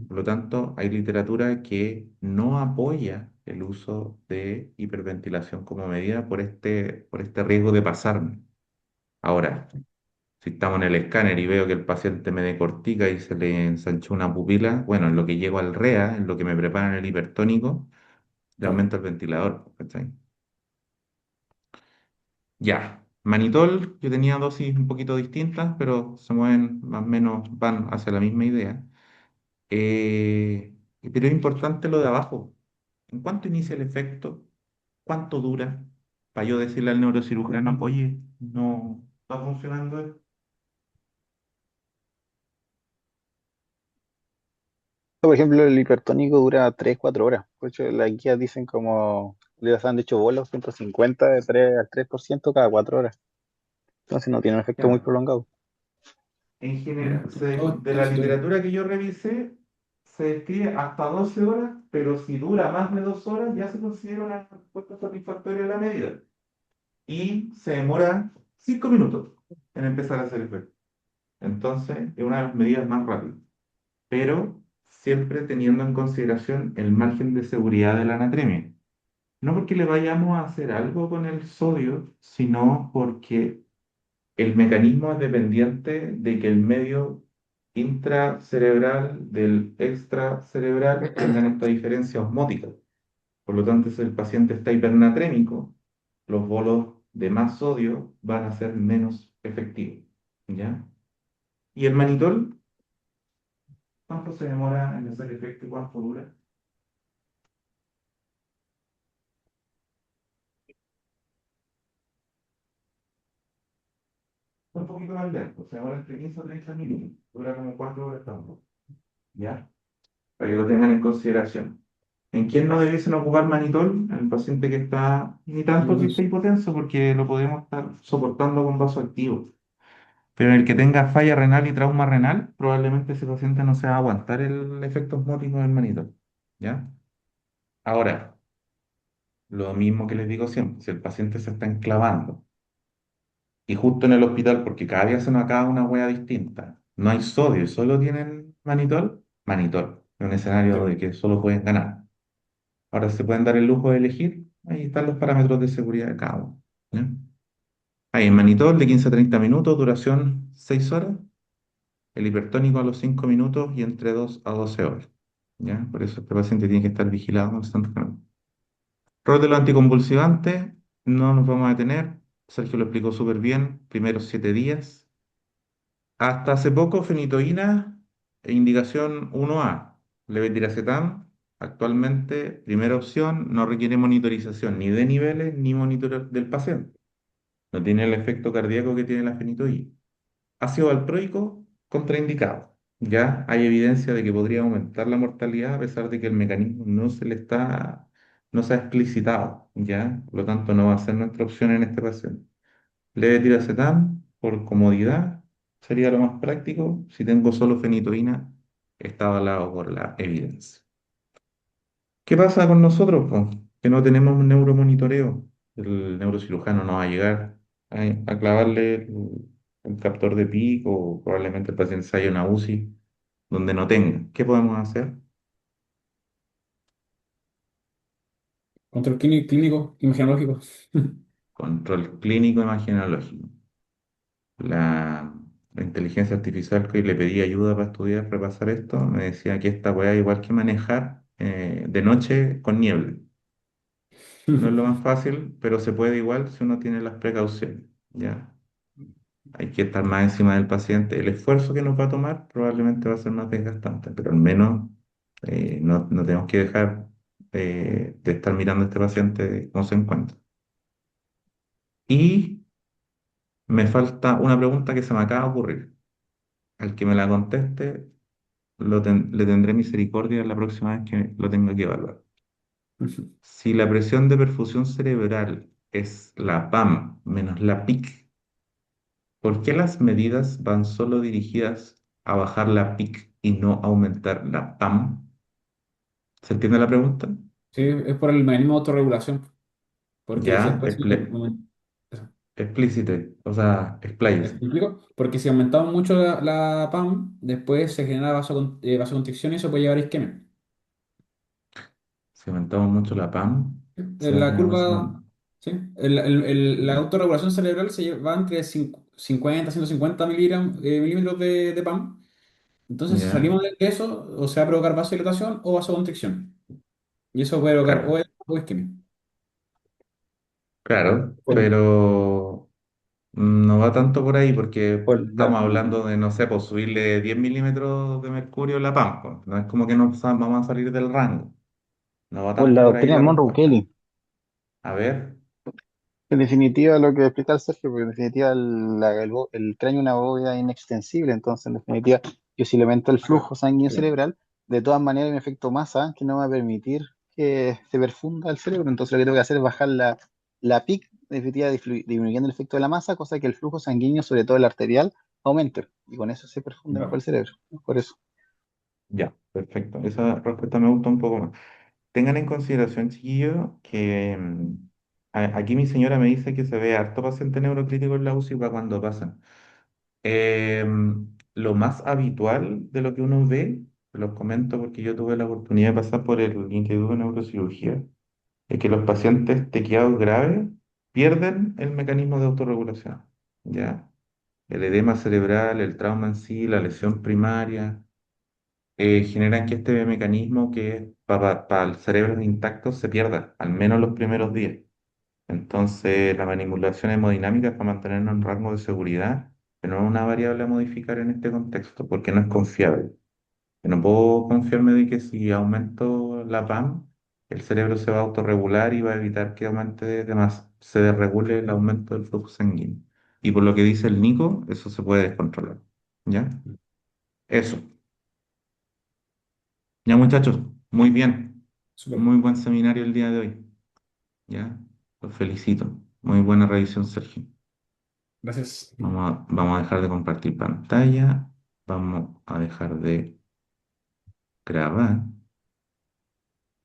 Por lo tanto, hay literatura que no apoya el uso de hiperventilación como medida por este riesgo de pasarme. Ahora, si estamos en el escáner y veo que el paciente me decortica y se le ensanchó una pupila, bueno, en lo que llego al REA, en lo que me preparan el hipertónico, le Claro. aumento el ventilador, ¿cachai? Ya, manitol, yo tenía dosis un poquito distintas, pero se mueven más o menos, van hacia la misma idea. Eh, pero es importante lo de abajo. ¿En cuánto inicia el efecto? ¿Cuánto dura? Para yo decirle al neurocirujano, oye, no está funcionando esto. Por ejemplo, el hipertónico dura 3 4 horas. De hecho, las guías dicen como les han dicho bolos 150 de 3 al 3% cada 4 horas. Entonces no tiene un efecto muy Claro. prolongado. En Mm. general, Todo de la transitorio. literatura que yo revisé, se describe hasta 12 horas, pero si dura más de 2 horas, ya se considera una respuesta satisfactoria de la medida. Y se demora 5 minutos en empezar a hacer efecto. Entonces, es una de las medidas más rápidas, pero siempre teniendo en consideración el margen de seguridad de la anatremia. No porque le vayamos a hacer algo con el sodio, sino porque el mecanismo es dependiente de que el medio intracerebral del extracerebral tengan esta diferencia osmótica. Por lo tanto, si el paciente está hipernatrémico, los bolos de más sodio van a ser menos efectivos. ¿Ya? ¿Y el manitol? ¿Cuánto se demora en hacer efecto y cuánto dura? Un poquito más lento, se demora entre 15 a 30 minutos, dura como 4 horas tampoco. ¿Ya? Para que lo tengan en consideración. ¿En quién no debiesen ocupar manitol? En el paciente que está, ni tanto que esté Hipotenso. hipotenso, porque lo podemos estar soportando con vasoactivos. Pero en el que tenga falla renal y trauma renal, probablemente ese paciente no se va a aguantar el efecto osmótico del manitol. ¿Ya? Ahora, lo mismo que les digo siempre, si el paciente se está enclavando y justo en el hospital, porque cada día se nos acaba una hueá distinta, no hay sodio y solo tienen manitol, manitol, en un escenario Sí. de que solo pueden ganar. Ahora se pueden dar el lujo de elegir. Ahí están los parámetros de seguridad de cada uno. ¿Ya? Ahí en manitol de 15 a 30 minutos, duración 6 horas. El hipertónico a los 5 minutos y entre 2 a 12 horas. ¿Ya? Por eso este paciente tiene que estar vigilado constantemente. Rol de los anticonvulsivantes, no nos vamos a detener. Sergio lo explicó súper bien. Primeros 7 días. Hasta hace poco, fenitoína e indicación 1A. Levetiracetam, actualmente, primera opción, no requiere monitorización ni de niveles ni monitoreo del paciente. No tiene el efecto cardíaco que tiene la fenitoína. Ácido valproico, contraindicado. Ya hay evidencia de que podría aumentar la mortalidad a pesar de que el mecanismo no se ha explicitado. Ya, por lo tanto, no va a ser nuestra opción en este paciente. Levetiracetam, por comodidad, sería lo más práctico. Si tengo solo fenitoína, está avalado por la evidencia. ¿Qué pasa con nosotros, po? Que no tenemos un neuromonitoreo. El neurocirujano no va a llegar a clavarle el captor de PIC o probablemente el paciente se haya una UCI donde no tenga. ¿Qué podemos hacer? Control clínico, imagenológico. Control clínico imagenológico. La inteligencia artificial que le pedí ayuda para estudiar, repasar esto, me decía que esta weá igual que manejar de noche con niebla. No es lo más fácil, pero se puede igual si uno tiene las precauciones, ¿ya? Hay que estar más encima del paciente. El esfuerzo que nos va a tomar probablemente va a ser más desgastante, pero al menos no tenemos que dejar de estar mirando a este paciente cómo se encuentra. Y me falta una pregunta que se me acaba de ocurrir. Al que me la conteste, le tendré misericordia la próxima vez que lo tenga que evaluar. Si la presión de perfusión cerebral es la PAM menos la PIC, ¿por qué las medidas van solo dirigidas a bajar la PIC y no aumentar la PAM? ¿Se entiende la pregunta? Sí, es por el mecanismo de autorregulación, porque si Ya, después... Eso. explícite, o sea, ¿Me expláyese. explico? Porque si aumentamos mucho la PAM, después se genera vasoconstricción y eso puede llevar a isquemia. Si aumentamos mucho la PAM, se En va a la generar curva, ¿sí? La autorregulación cerebral va entre 50 a 150 milímetros de PAM. Entonces, si ya, salimos de eso, o sea, provocar vasodilatación o vasoconstricción. Y eso puede provocar claro, o isquemia. claro, Por, pero no va tanto por ahí porque por la, estamos hablando de, no sé, pues subirle 10 milímetros de mercurio a la PAM, pues. No es como que vamos a salir del rango. No va por tanto la por ahí doctrina la de Monroe respuesta. Kelly. A ver, En definitiva, lo que explica el Sergio, porque en definitiva el cráneo es una bóveda inextensible, entonces en definitiva, yo si le aumento el flujo sanguíneo Sí. cerebral, de todas maneras hay un efecto masa que no va a permitir que se perfunda el cerebro, entonces lo que tengo que hacer es bajar la PIC, en definitiva disminuyendo el efecto de la masa, cosa que el flujo sanguíneo, sobre todo el arterial, aumente, y con eso se perfunde mejor el Bueno, cerebro, por eso. ya, perfecto. Esa respuesta me gusta un poco más. Tengan en consideración, chiquillos, que aquí mi señora me dice que se ve harto paciente neurocrítico en la UCI para cuando pasan. Lo más habitual de lo que uno ve, los comento porque yo tuve la oportunidad de pasar por el Instituto de Neurocirugía, es que los pacientes tequiados graves pierden el mecanismo de autorregulación, ¿ya? El edema cerebral, el trauma en sí, la lesión primaria, generan que este mecanismo que para el cerebro intacto se pierda, al menos los primeros días. Entonces, la manipulación hemodinámica es para mantenernos en rango de seguridad, pero no es una variable a modificar en este contexto, porque no es confiable. Yo no puedo confiarme de que si aumento la PAM, el cerebro se va a autorregular y va a evitar que aumente de más, se desregule el aumento del flujo sanguíneo. Y por lo que dice el Nico, eso se puede descontrolar. ¿Ya? Eso. Ya, muchachos, muy bien. súper. Muy buen seminario el día de hoy. ¿Ya? Los felicito. Muy buena revisión, Sergio. Gracias. Vamos a dejar de compartir pantalla. Vamos a dejar de grabar.